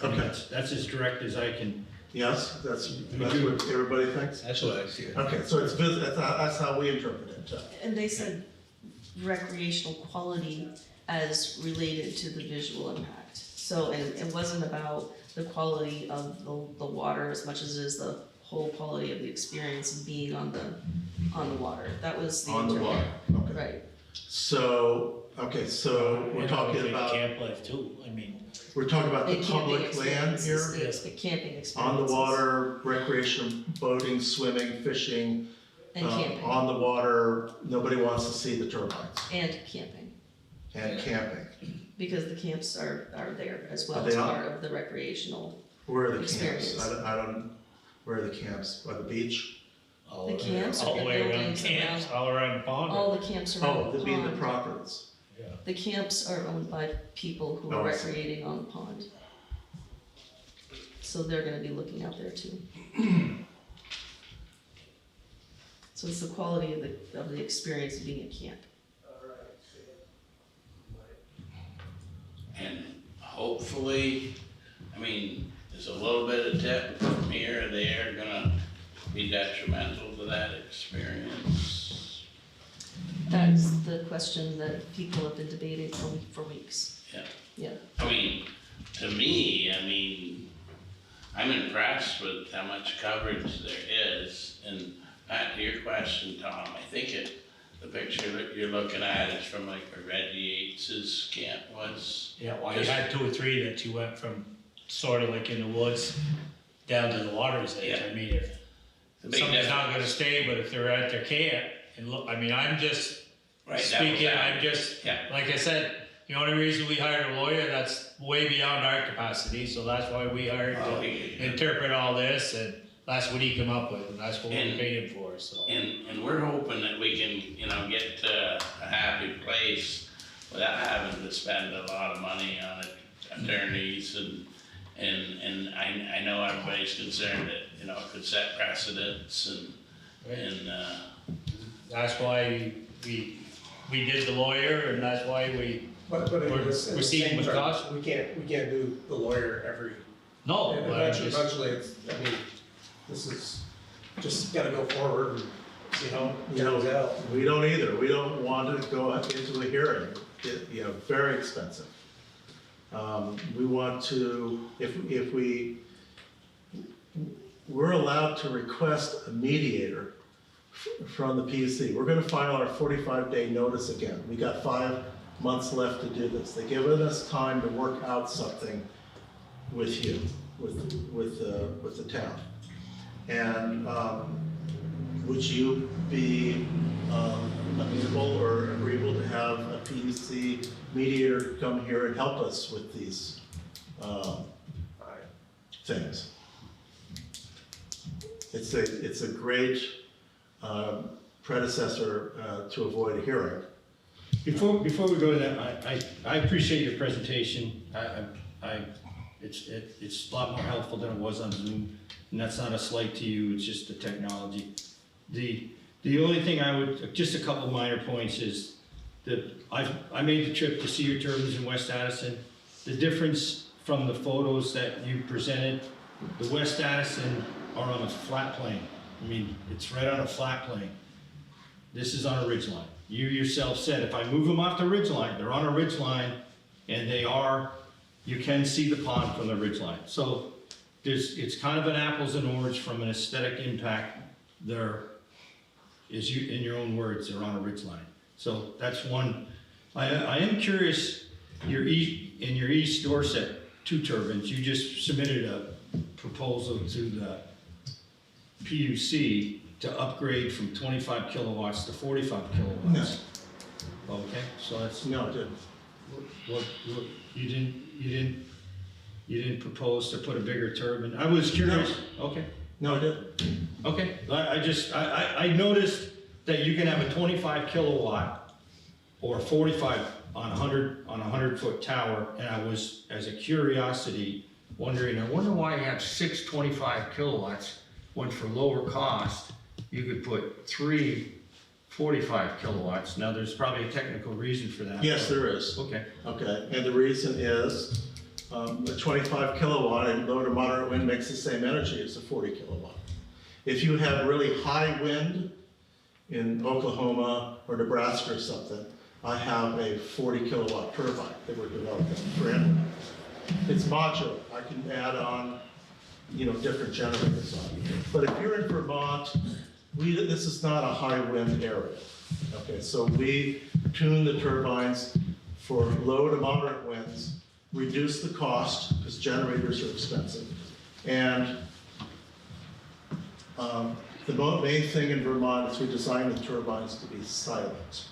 And Okay. That's as direct as I can. Yes, that's what everybody thinks? That's what I see. Okay, so it's, that's how we interpret it. And they said recreational quality as related to the visual impact. So, and it wasn't about the quality of the water as much as it is the whole quality of the experience of being on the water. That was the. On the water, okay. Right. So, okay, so we're talking about, Camp life too, I mean. we're talking about the And camping public land here? experiences, the camping experiences. On the water, recreation, boating, swimming, fishing. And camping. On the water, nobody wants to see the turbines. And camping, And camping. because the camps are there as well Are as they on? part of the recreational. Where are the Experience. camps? I don't, where are the camps? By the beach? The camps All are the way around buildings camps, around, all around the pond. all the camps around Oh, the they mean the pond. properties. The camps are owned by people who Oh, are I see. recreating on the pond. So they're gonna be looking out there too. So it's the quality of the experience of being at camp. And hopefully, I mean, there's a little bit of tip from here or there gonna be detrimental to that experience. That is the question that people have been debating for weeks. Yeah. Yeah. I mean, to me, I mean, I'm impressed with how much coverage there is. And back to your question, Tom, I think the picture that you're looking at is from like where Reggie Yates's camp was. Yeah, well, you had 2 or 3 that you went from sort of like in the woods down to the water's edge. Yeah. I mean, if The big somebody's not difference. gonna stay, but if they're at their camp, and look, I mean, I'm just Right, that was speaking, that. I'm just, Yeah. like I said, the only reason we hired a lawyer, that's way beyond our capacity, so that's why we hired Oh, to he- interpret all this, and that's what he came up with, and that's what we And- paid him for, so. And we're hoping that we can, get to a happy place without having to spend a lot of money on attorneys and I know everybody's concerned that, it could set precedents and That's why we did the lawyer, and that's why we, But We're in this, in the proceeding same with term, caution. we can't do the lawyer every, no, and but I'm just, eventually it's, I mean, this is, just gotta go forward and see how it goes out. We don't either. We don't want to go into a hearing. Very expensive. We want to, if we're allowed to request a mediator from the PUC. We're gonna file our 45-day notice again. We got 5 months left to do this. They've given us time to work out something with you, with the town. And would you be amenable or agreeable to have a PUC mediator come here and help us with these things? It's a great predecessor to avoid a hearing. Before we go to that, I appreciate your presentation. It's a lot more helpful than it was on Zoom, and that's not a slight to you, it's just the technology. The only thing just a couple minor points is that I made the trip to see your turbines in West Addison. The difference from the photos that you presented, the West Addison are on a flat plane. I mean, it's right on a flat plane. This is on a ridge line. You yourself said, if I move them off the ridge line, they're on a ridge line, and you can see the pond from the ridge line. So it's kind of an apples and oranges from an aesthetic impact. In your own words, they're on a ridge line. So that's one. I am curious, in your East Dorset 2 turbines, you just submitted a proposal to the PUC to upgrade from 25 kilowatts to 45 kilowatts. Okay, so that's, No, I didn't. what, you didn't propose to put a bigger turbine? I was curious. Okay. No, I didn't. Okay, I noticed that you can have a 25 kilowatt or 45 on a 100-foot tower, and I was, as a curiosity, wondering, I wonder why you have 6 25 kilowatts, when for lower cost, you could put 3 45 kilowatts. Now, there's probably a technical reason for that. Yes, there is. Okay, Okay, and the reason is, a 25 kilowatt and low to moderate wind makes the same energy as a 40 kilowatt. If you have really high wind in Oklahoma or Nebraska or something, I have a 40 kilowatt turbine that we're developing for inland. It's modular, I can add on, different generators on. But if you're in Vermont, this is not a high wind area. Okay, so we tune the turbines for low to moderate winds, reduce the cost, because generators are expensive. And the main thing in Vermont is we design the turbines to be silent.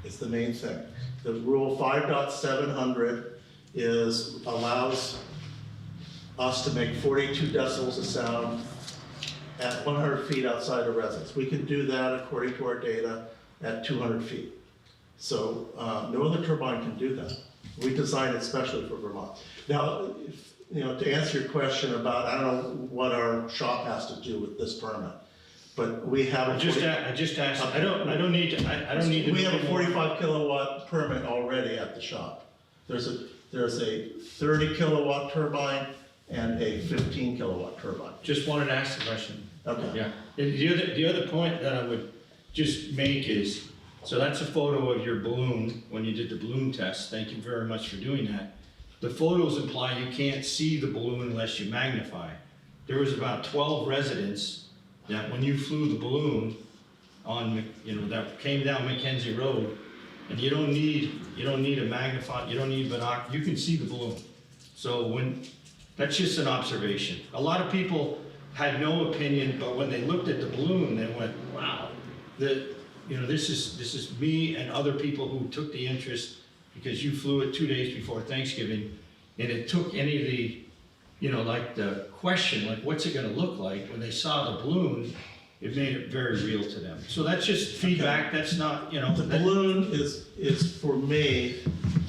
It's the main thing. The rule 5.700 allows us to make 42 decibels of sound at 100 feet outside a residence. We can do that according to our data at 200 feet. So no other turbine can do that. We designed it specially for Vermont. Now, to answer your question about, I don't know what our shop has to do with this permit, but we have I just asked, I don't need to. We have a 45 kilowatt permit already at the shop. There's a 30 kilowatt turbine and a 15 kilowatt turbine. Just wanted to ask the question. Okay. Yeah, and the other point that I would just make is, so that's a photo of your balloon when you did the balloon test. Thank you very much for doing that. The photos imply you can't see the balloon unless you magnify. There was about 12 residents that when you flew the balloon on, that came down Mackenzie Road, and you don't need a magnify, you don't need binoculars, you can see the balloon. So that's just an observation. A lot of people had no opinion, but when they looked at the balloon, they went, wow, this is me and other people who took the interest, because you flew it 2 days before Thanksgiving, and it took any of the, like the question, like what's it gonna look like, when they saw the balloon, it made it very real to them. So that's just feedback, that's not, The balloon is for me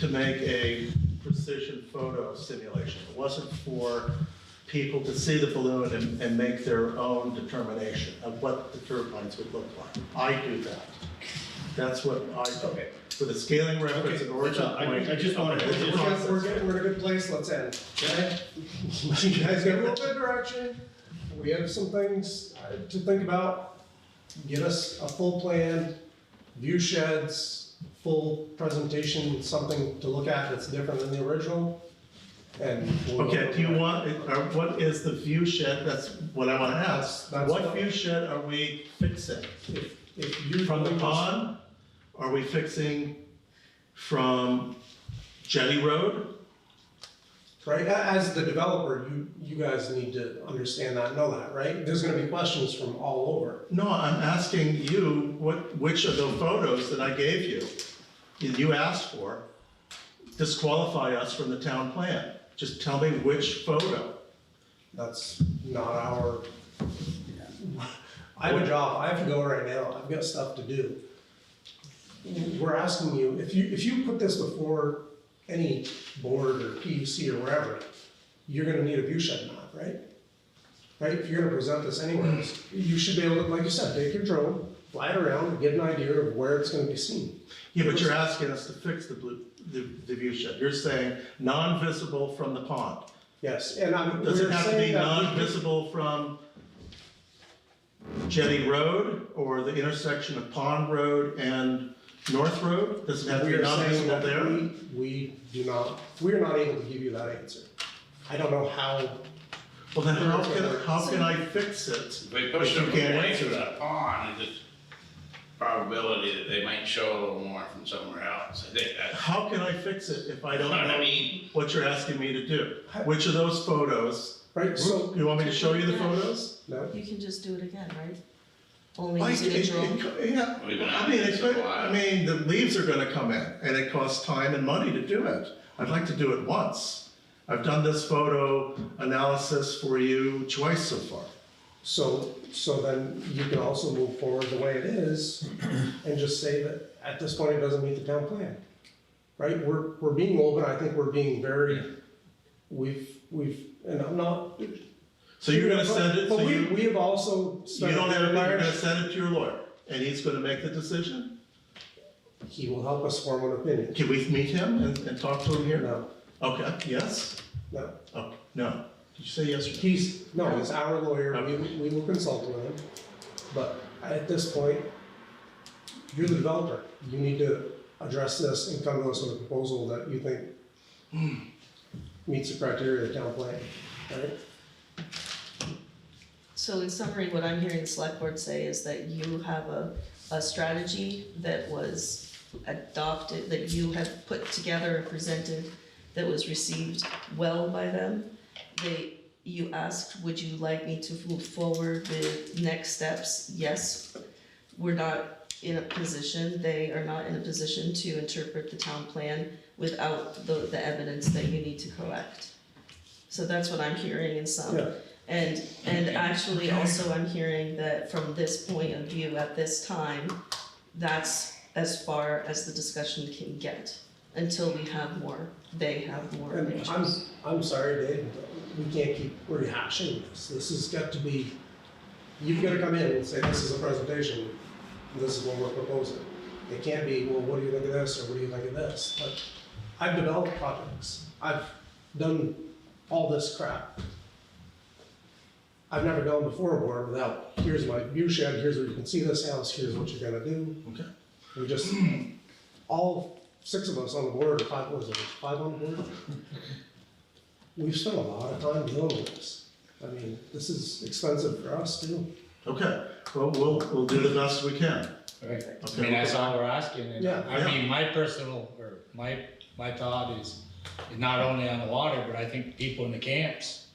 to make a precision photo simulation. It wasn't for people to see the balloon and make their own determination of what the turbines would look like. I do that. That's what I do. Okay. For the scaling reference and origin point. I just wanted to. We're in a good place, let's end. Okay? You guys get a little bit of direction, we have some things to think about. Get us a full plan, view sheds, full presentation, something to look at that's different than the original. And Okay, do you want, what is the view shed? That's what I want to ask. That's What what- view shed are we fixing? if you From the pond? Are we fixing from Jetty Road? Right, as the developer, you guys need to understand that, know that, right? There's gonna be questions from all over. No, I'm asking you, which of the photos that I gave you, that you asked for, disqualify us from the town plan? Just tell me which photo. That's not our, I have a job, I have to go right now, I've got stuff to do. We're asking you, if you put this before any board or PUC or wherever, you're gonna need a view shed map, right? Right, if you're gonna present this anyways, you should be able to, like you said, take your drone, fly it around, and get an idea of where it's gonna be seen. Yeah, but you're asking us to fix the view shed. You're saying non-visible from the pond. Yes, and Does it we're have to be saying that non-visible from Jetty Road or the intersection of Pond Road and North Road? Does it have to we be are saying non-visible that there? we are not able to give you that answer. I don't know how, Well, then how can I fix it? If we push You them can't away answer from that. that pond, it just, probability that they might show a little more from somewhere else. I think that's, How can I fix it if I don't you know what I know mean? what you're asking me to do? Which of those photos, Right, so, you want me to show you the photos? no, You can just do it again, right? Only I using a drone. Yeah, We've been I at mean, this it's, a while. I mean, the leaves are gonna come in, and it costs time and money to do it. I'd like to do it once. I've done this photo analysis for you twice so far. so then you can also move forward the way it is and just say that at this point it doesn't meet the town plan. Right, we're being open, I think we're being very, and I'm not. So you're gonna send it, But so we have also you spent. don't have, a you're large- gonna send it to your lawyer, and he's gonna make the decision? He will help us form an opinion. Can we meet him and talk to him here? No, Okay, yes? no. Oh, no. Did you say yes or no? He's our lawyer, we will consult with him, but at this point, you're the developer, you need to address this and come to us with a proposal that you think meets the criteria of the town plan, right? So in summary, what I'm hearing the select board say is that you have a strategy that was adopted, that you have put together and presented, that was received well by them. You asked, would you like me to move forward with next steps? Yes, we're not in a position, they are not in a position to interpret the town plan without the evidence that you need to correct. So that's what I'm hearing in some. Yeah. And actually also I'm hearing that from this point of view at this time, that's as far as the discussion can get until we have more, they have more And information. I'm sorry, Dave, but we can't keep rehashing this, this has got to be, you've gotta come in and say, this is a presentation, this is what we're proposing. It can't be, well, what do you think of this, or what do you think of this? Like, I've developed projects, I've done all this crap. I've never gone before a board without, here's my view shed, here's where you can see this house, here's what you're gonna do. Okay. We just, all 6 of us on the board, or 5, what was it, 5 on the board? We've spent a lot of time dealing with this. I mean, this is expensive for us too. Okay, well, we'll do the best we can. Right, Okay. I mean, that's all we're asking, and Yeah. I mean, my personal, or my thought is not only on the water, but I think people in the camps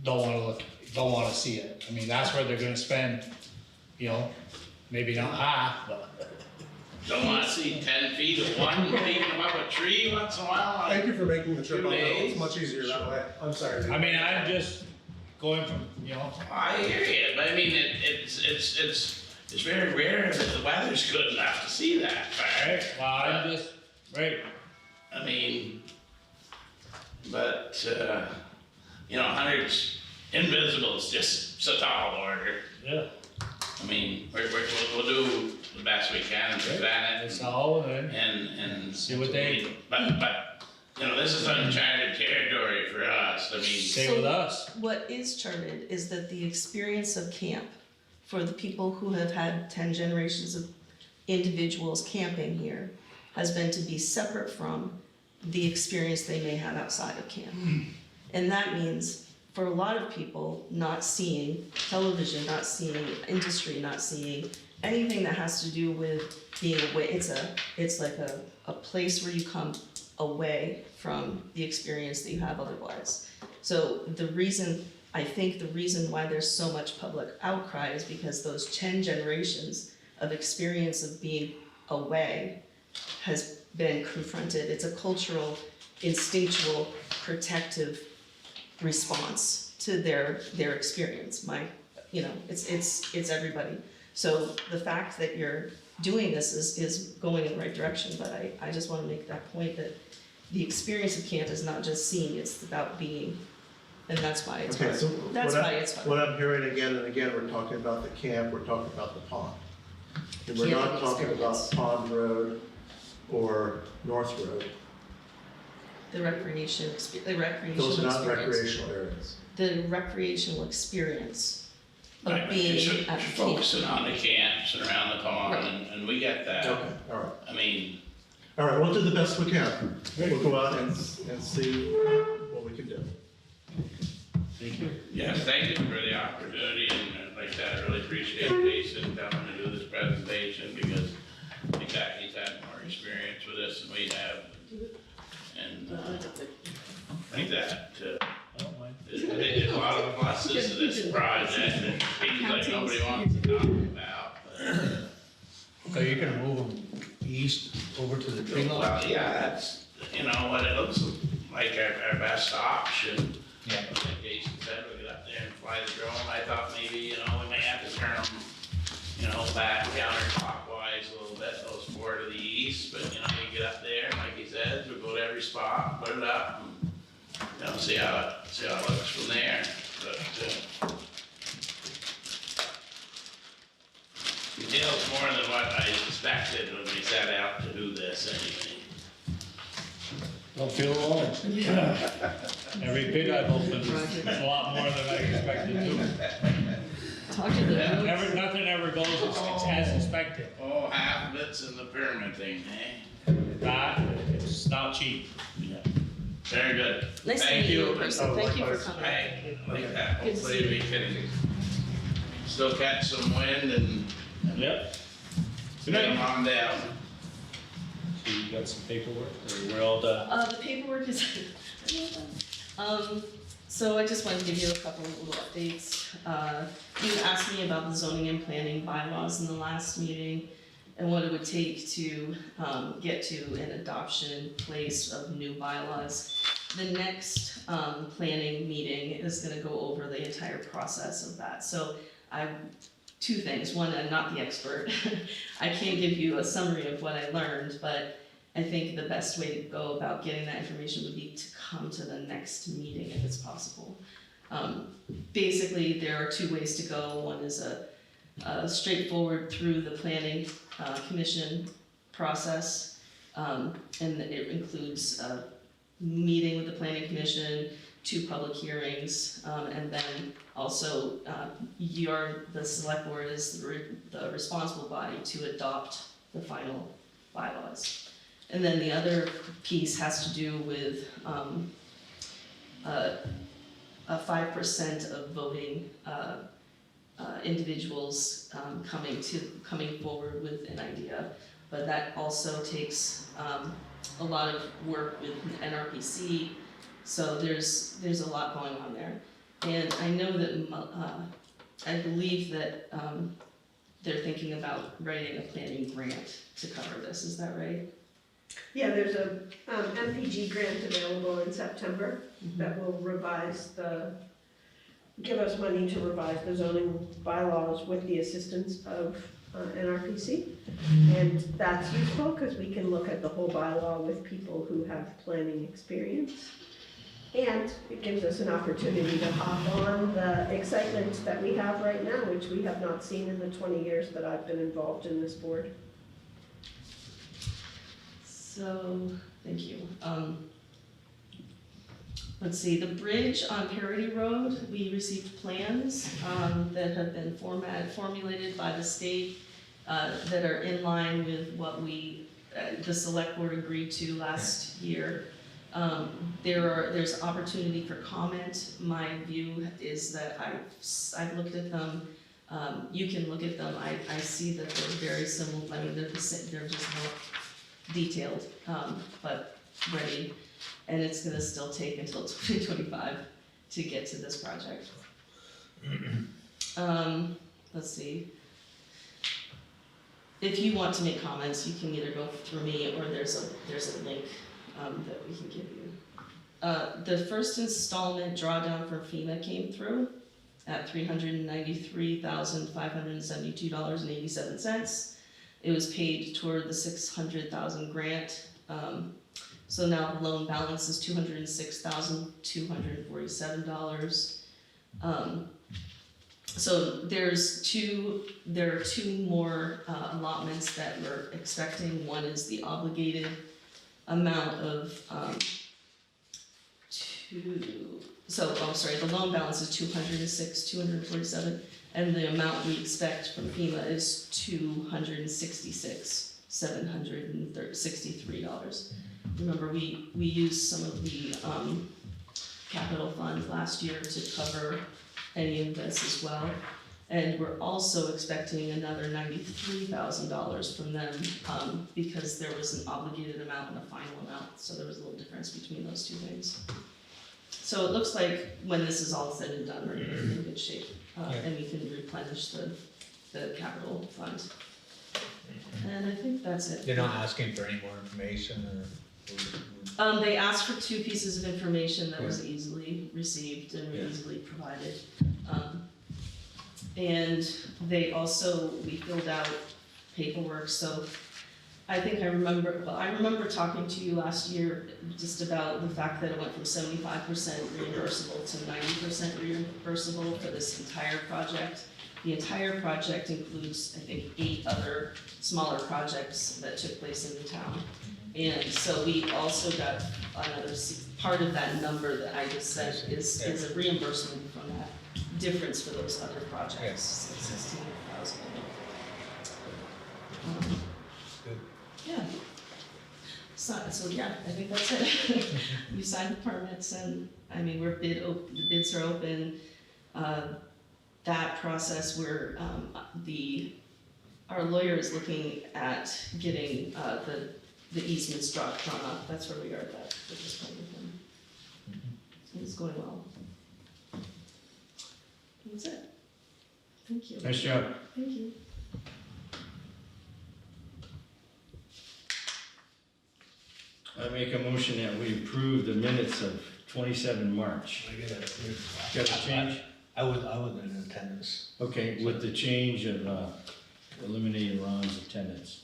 don't wanna see it. I mean, that's where they're gonna spend, you know, maybe not half, but. Don't wanna see 10 feet of one taking them up a tree once in a while. Thank you for making the trip Two on, days. it's much easier that way. I'm sorry. I mean, I'm just going from, you know, I hear you, but I mean, it's very rare that the weather's good enough to see that far. right, well, I'm just, right, I mean, but, you know, 100's invisible is just so tall order. yeah, I mean, we'll do the best we can to plan it's it all, and and. See what they- But, you know, this is uncharted territory for us, I mean. stay with us. What is charted is that the experience of camp, for the people who have had 10 generations of individuals camping here, has been to be separate from the experience they may have outside of camp. And that means, for a lot of people, not seeing television, not seeing industry, not seeing anything that has to do with being away, it's like a place where you come away from the experience that you have otherwise. So I think the reason why there's so much public outcry is because those 10 generations of experience of being away has been confronted. It's a cultural, instinctual, protective response to their experience. It's everybody. So the fact that you're doing this is going in the right direction, but I just wanna make that point that the experience of camp is not just seeing, it's about being, and that's why it's Okay, hard. so That's why it's what hard. I'm hearing again and again, we're talking about the camp, we're talking about the pond. And we're Camping not talking about experience. Pond Road or North Road. The recreational Those are not experience. recreational areas. The recreational experience of Right, being you're at the camp. focusing on the camps and around the pond, and we get that. Okay, all right. I mean, All right, we'll do the best we can. We'll go out and see what we can do. Thank you. yes, thank you for the opportunity, and like that, I really appreciate Jason coming to do this presentation because he's had more experience with this than we have. And, like that, there's a lot of pluses to this project that seems like nobody wants to talk about. So you're gonna move them east over to the tree line? Well, yeah, that's, what it looks like our best option. Yeah. Like Jason said, we get up there and fly the drone. I thought maybe, we may have to turn them, back counterclockwise a little bit, those four to the east, but, you get up there, and like he said, we go to every spot, put it up, and, see how it looks from there, but, details more than what I expected when we set out to do this anyway. Don't feel alone. Every bid I've opened, it's a lot more than I expected to. Talk to the Nothing ever goes as expected. Oh, half of it's in the permitting, eh? That, it's not cheap. Yeah. Very good. Nice to Thank meet you you. in person, thank you for coming. Hey, like that, Good to hopefully see we can still catch some wind and Yep. get them on down. So you got some paperwork, or we're all done? The paperwork is, so I just wanted to give you a couple of little updates. You asked me about the zoning and planning bylaws in the last meeting and what it would take to, get to an adoption place of new bylaws. The next, planning meeting is gonna go over the entire process of that. So two things. One, I'm not the expert. I can't give you a summary of what I learned, but I think the best way to go about getting that information would be to come to the next meeting if it's possible. Basically, there are two ways to go. One is a straightforward through the planning commission process, and it includes a meeting with the planning commission, 2 public hearings, and then also the select board is the responsible body to adopt the final bylaws. And then the other piece has to do with a 5% of voting individuals coming forward with an idea. But that also takes a lot of work with NRPC. So there's a lot going on there. And I know that, I believe that they're thinking about writing a planning grant to cover this, is that right? Yeah, there's a MPG grant available in September that will give us money to revise the zoning bylaws with the assistance of NRPC. And that's useful because we can look at the whole bylaw with people who have planning experience. And it gives us an opportunity to hop on the excitement that we have right now, which we have not seen in the 20 years that I've been involved in this board. So, thank you. Let's see, the bridge on Parity Road, we received plans that have been formulated by the state that are in line with what the select board agreed to last year. There's opportunity for comment. My view is that I've looked at them. You can look at them. I see that they're very similar. I mean, they're just more detailed, but ready. And it's gonna still take until 2025 to get to this project. Let's see. If you want to make comments, you can either go through me or there's a link that we can give you. The first installment drawdown from FEMA came through at $393,572.87. It was paid toward the 600,000 grant. So now the loan balance is $206,247. So there are two more allotments that we're expecting. One is the obligated amount of the loan balance is $206,247, and the amount we expect from FEMA is $266,763. Remember, we used some of the capital fund last year to cover any of this as well. And we're also expecting another $93,000 from them, because there was an obligated amount and a final amount, so there was a little difference between those two things. So it looks like when this is all said and done, we're in good shape, and we can replenish the capital fund. And I think that's it. They're not asking for any more information or? They asked for 2 pieces of information that was easily received and easily provided. And they also, we filled out paperwork, so I think I remember talking to you last year just about the fact that it went from 75% reimbursable to 90% reimbursable for this entire project. The entire project includes, I think, 8 other smaller projects that took place in the town. And so we also got another part of that number that I just said is a reimbursement from that difference for those other projects, so 16,000. Good. Yeah. So yeah, I think that's it. We signed the permits and, I mean, the bids are open. That process where, our lawyer is looking at getting, the easements drawn up. That's where we are at this point with him. It's going well. That's it. Thank you. Nice job. Thank you. I make a motion that we approve the minutes of 27 March. Got a change? I wasn't in attendance. Okay, with the change of eliminating Ron's attendance.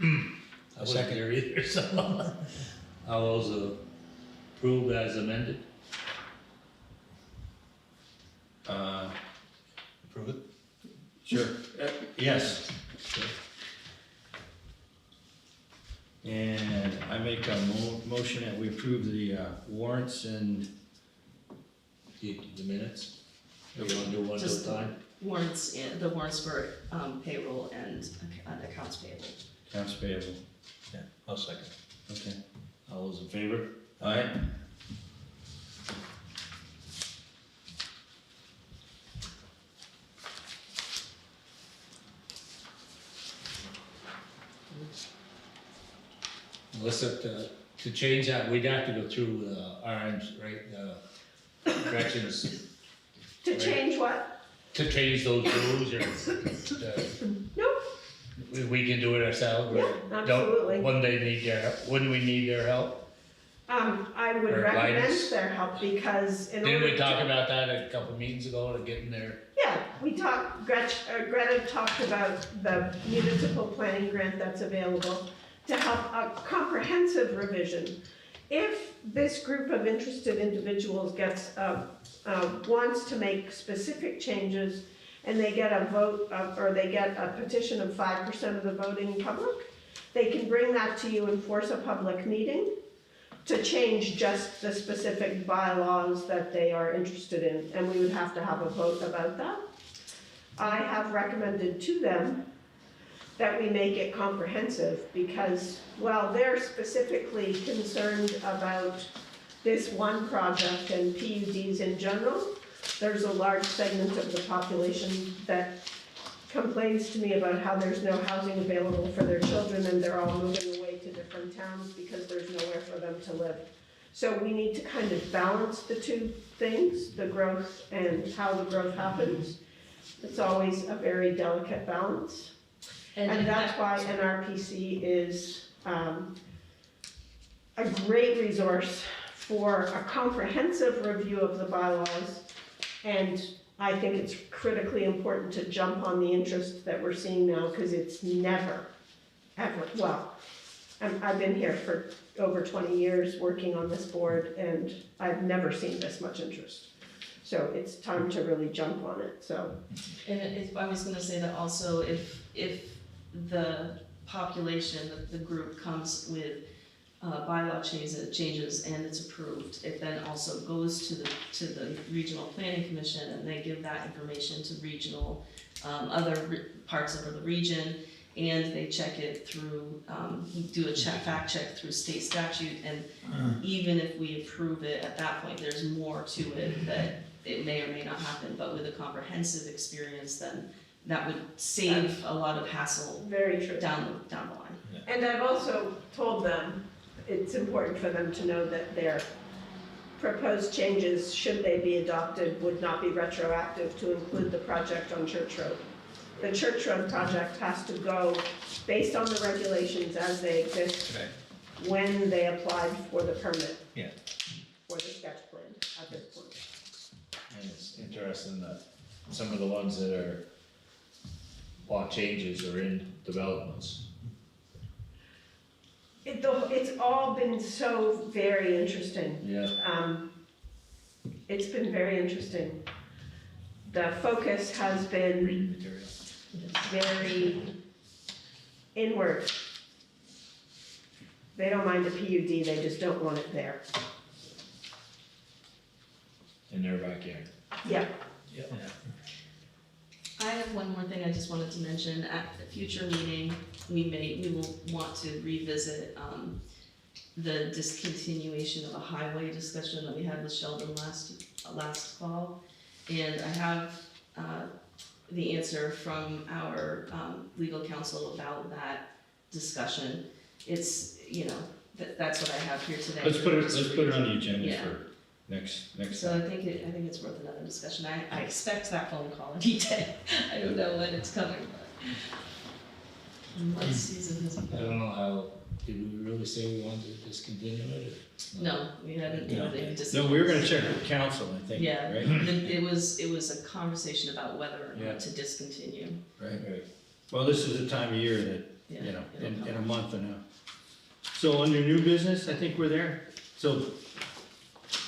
I wasn't there either, so. All those approved as amended? Approve it? Sure, yes. And I make a motion that we approve the warrants and The minutes? You wanna do one at Just a time? Warrants, the warrants for payroll and accounts payable. accounts payable. Yeah, I'll second. Okay. All those in favor? All right. Melissa, to change that, we'd have to go through Orange, right, Gretchen's, To change what? to change those rules, or, Nope. we can do it ourselves, or Yeah, absolutely. Wouldn't we need their help? I would Or recommend guidance. their help because in order Didn't we to. talk about that a couple meetings ago, to getting there? Yeah, we talked, Greta talked about the municipal planning grant that's available to help a comprehensive revision. If this group of interested individuals wants to make specific changes and they get a vote or they get a petition of 5% of the voting public, they can bring that to you and force a public meeting to change just the specific bylaws that they are interested in, and we would have to have a vote about that. I have recommended to them that we make it comprehensive because, well, they're specifically concerned about this one project and PUDs in general. There's a large segment of the population that complains to me about how there's no housing available for their children and they're all moving away to different towns because there's nowhere for them to live. So we need to kind of balance the two things, the growth and how the growth happens. It's always a very delicate balance. And that's why NRPC is a great resource for a comprehensive review of the bylaws. And I think it's critically important to jump on the interest that we're seeing now, because it's never, ever, well, I've been here for over 20 years working on this board, and I've never seen this much interest. So it's time to really jump on it, so. And I was gonna say that also, if the population, the group comes with bylaw changes and it's approved, it then also goes to the regional planning commission and they give that information to regional, other parts of the region. and they check it through, do a fact check through state statute, and even if we approve it at that point, there's more to it that it may or may not happen, but with a comprehensive experience, then that would save a lot of hassle Very true. down the line. And I've also told them, it's important for them to know that their proposed changes, should they be adopted, would not be retroactive to include the project on Church Road. The Church Road project has to go based on the regulations as they exist when they applied for the permit. Yeah. For the sketch plan at this point. And it's interesting that some of the ones that are want changes are in developments. It's all been so very interesting. Yeah. It's been very interesting. The focus has been very inward. They don't mind a PUD, they just don't want it there. In their backyard. Yeah. I have one more thing I just wanted to mention. At a future meeting, we will want to revisit, the discontinuation of a highway discussion that we had with Sheldon last fall. And I have, the answer from our, legal counsel about that discussion. It's, that's what I have here today. Let's put it on the agenda Yeah. for next So I think it's worth another discussion. I expect that phone call any day. I don't know when it's coming, but what season is it? I don't know how, did we really say we wanted to discontinue it? Or? No, we hadn't really discussed. No, we were gonna check with council, I think, Yeah, right? it was a conversation about whether or Yeah. not to discontinue. Right. Well, this is the time of year that, Yeah, in a month and so under new business, I think we're there. So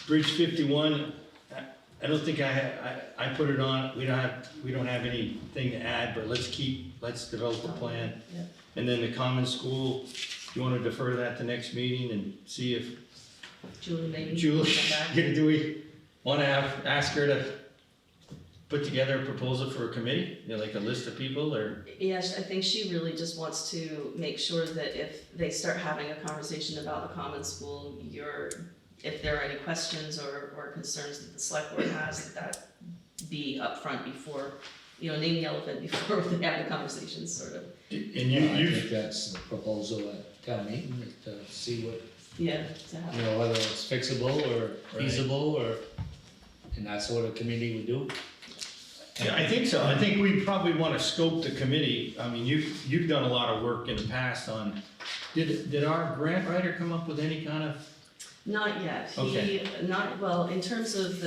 Bridge 51, I don't think I put it on, we don't have anything to add, but let's develop a plan. Yeah. And then the common school, you wanna defer that to next meeting and see if Julie, maybe. Julie, come back. do we wanna ask her to put together a proposal for a committee? Like a list of people, or? Yes, I think she really just wants to make sure that if they start having a conversation about the common school, if there are any questions or concerns that the select board has, that be upfront before, name the elephant before they have the conversation, sort of. And I think that's the proposal at town meeting, to see what, Yeah, to have. whether it's fixable or feasible, and that's what a committee would do. Yeah, I think so. I think we probably wanna scope the committee. I mean, you've done a lot of work in the past on, did our grant writer come up with any kind of? Not yet. Okay. Well, in terms of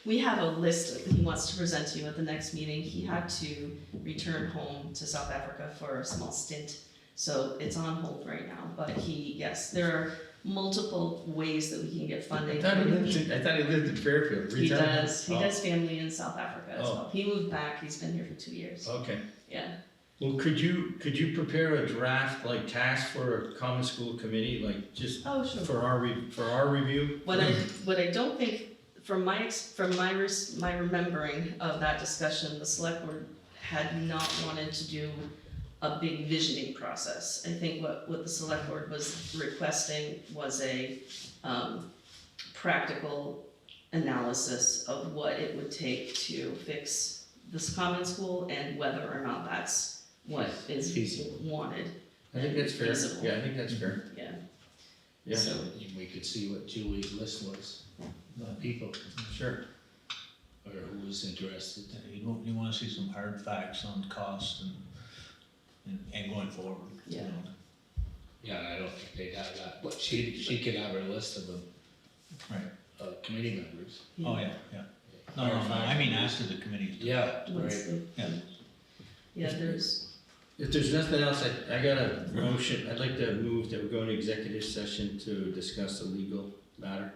we have a list that he wants to present to you at the next meeting. He had to return home to South Africa for a small stint, so it's on hold right now. But yes, there are multiple ways that we can get funding. I thought he lived in Fairfield. He does. He has family in South Africa as Oh. well. He moved back. He's been here for 2 years. Okay. Yeah. Well, could you prepare a draft, like task for a common school committee, like just Oh, sure. for our review? What I don't think, from my remembering of that discussion, the select board had not wanted to do a big visioning process. I think what the select board was requesting was a practical analysis of what it would take to fix this common school and whether or not that's what is Feasible. wanted. I think that's fair. Feasible. Yeah, I think that's fair. Yeah. Yeah, So- We could see what Julie's list was, people, sure. or who was interested. You wanna see some hard facts on cost and going forward. you Yeah. know. Yeah, and I don't think they'd have that, but she could have her list of them. Right. Committee members. Oh, yeah. No, I mean after the committee's done. Yeah, Once right. the- Yeah. Yeah, there's, If there's nothing else, I got a motion. I'd like to move that we go into executive session to discuss a legal matter.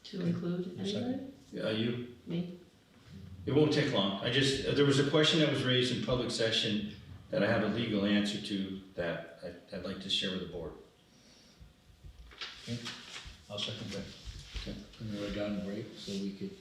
to include anybody? You? Me? It won't take long. There was a question that was raised in public session that I have a legal answer to that I'd like to share with the board. I'll second that. And we're done break, so we could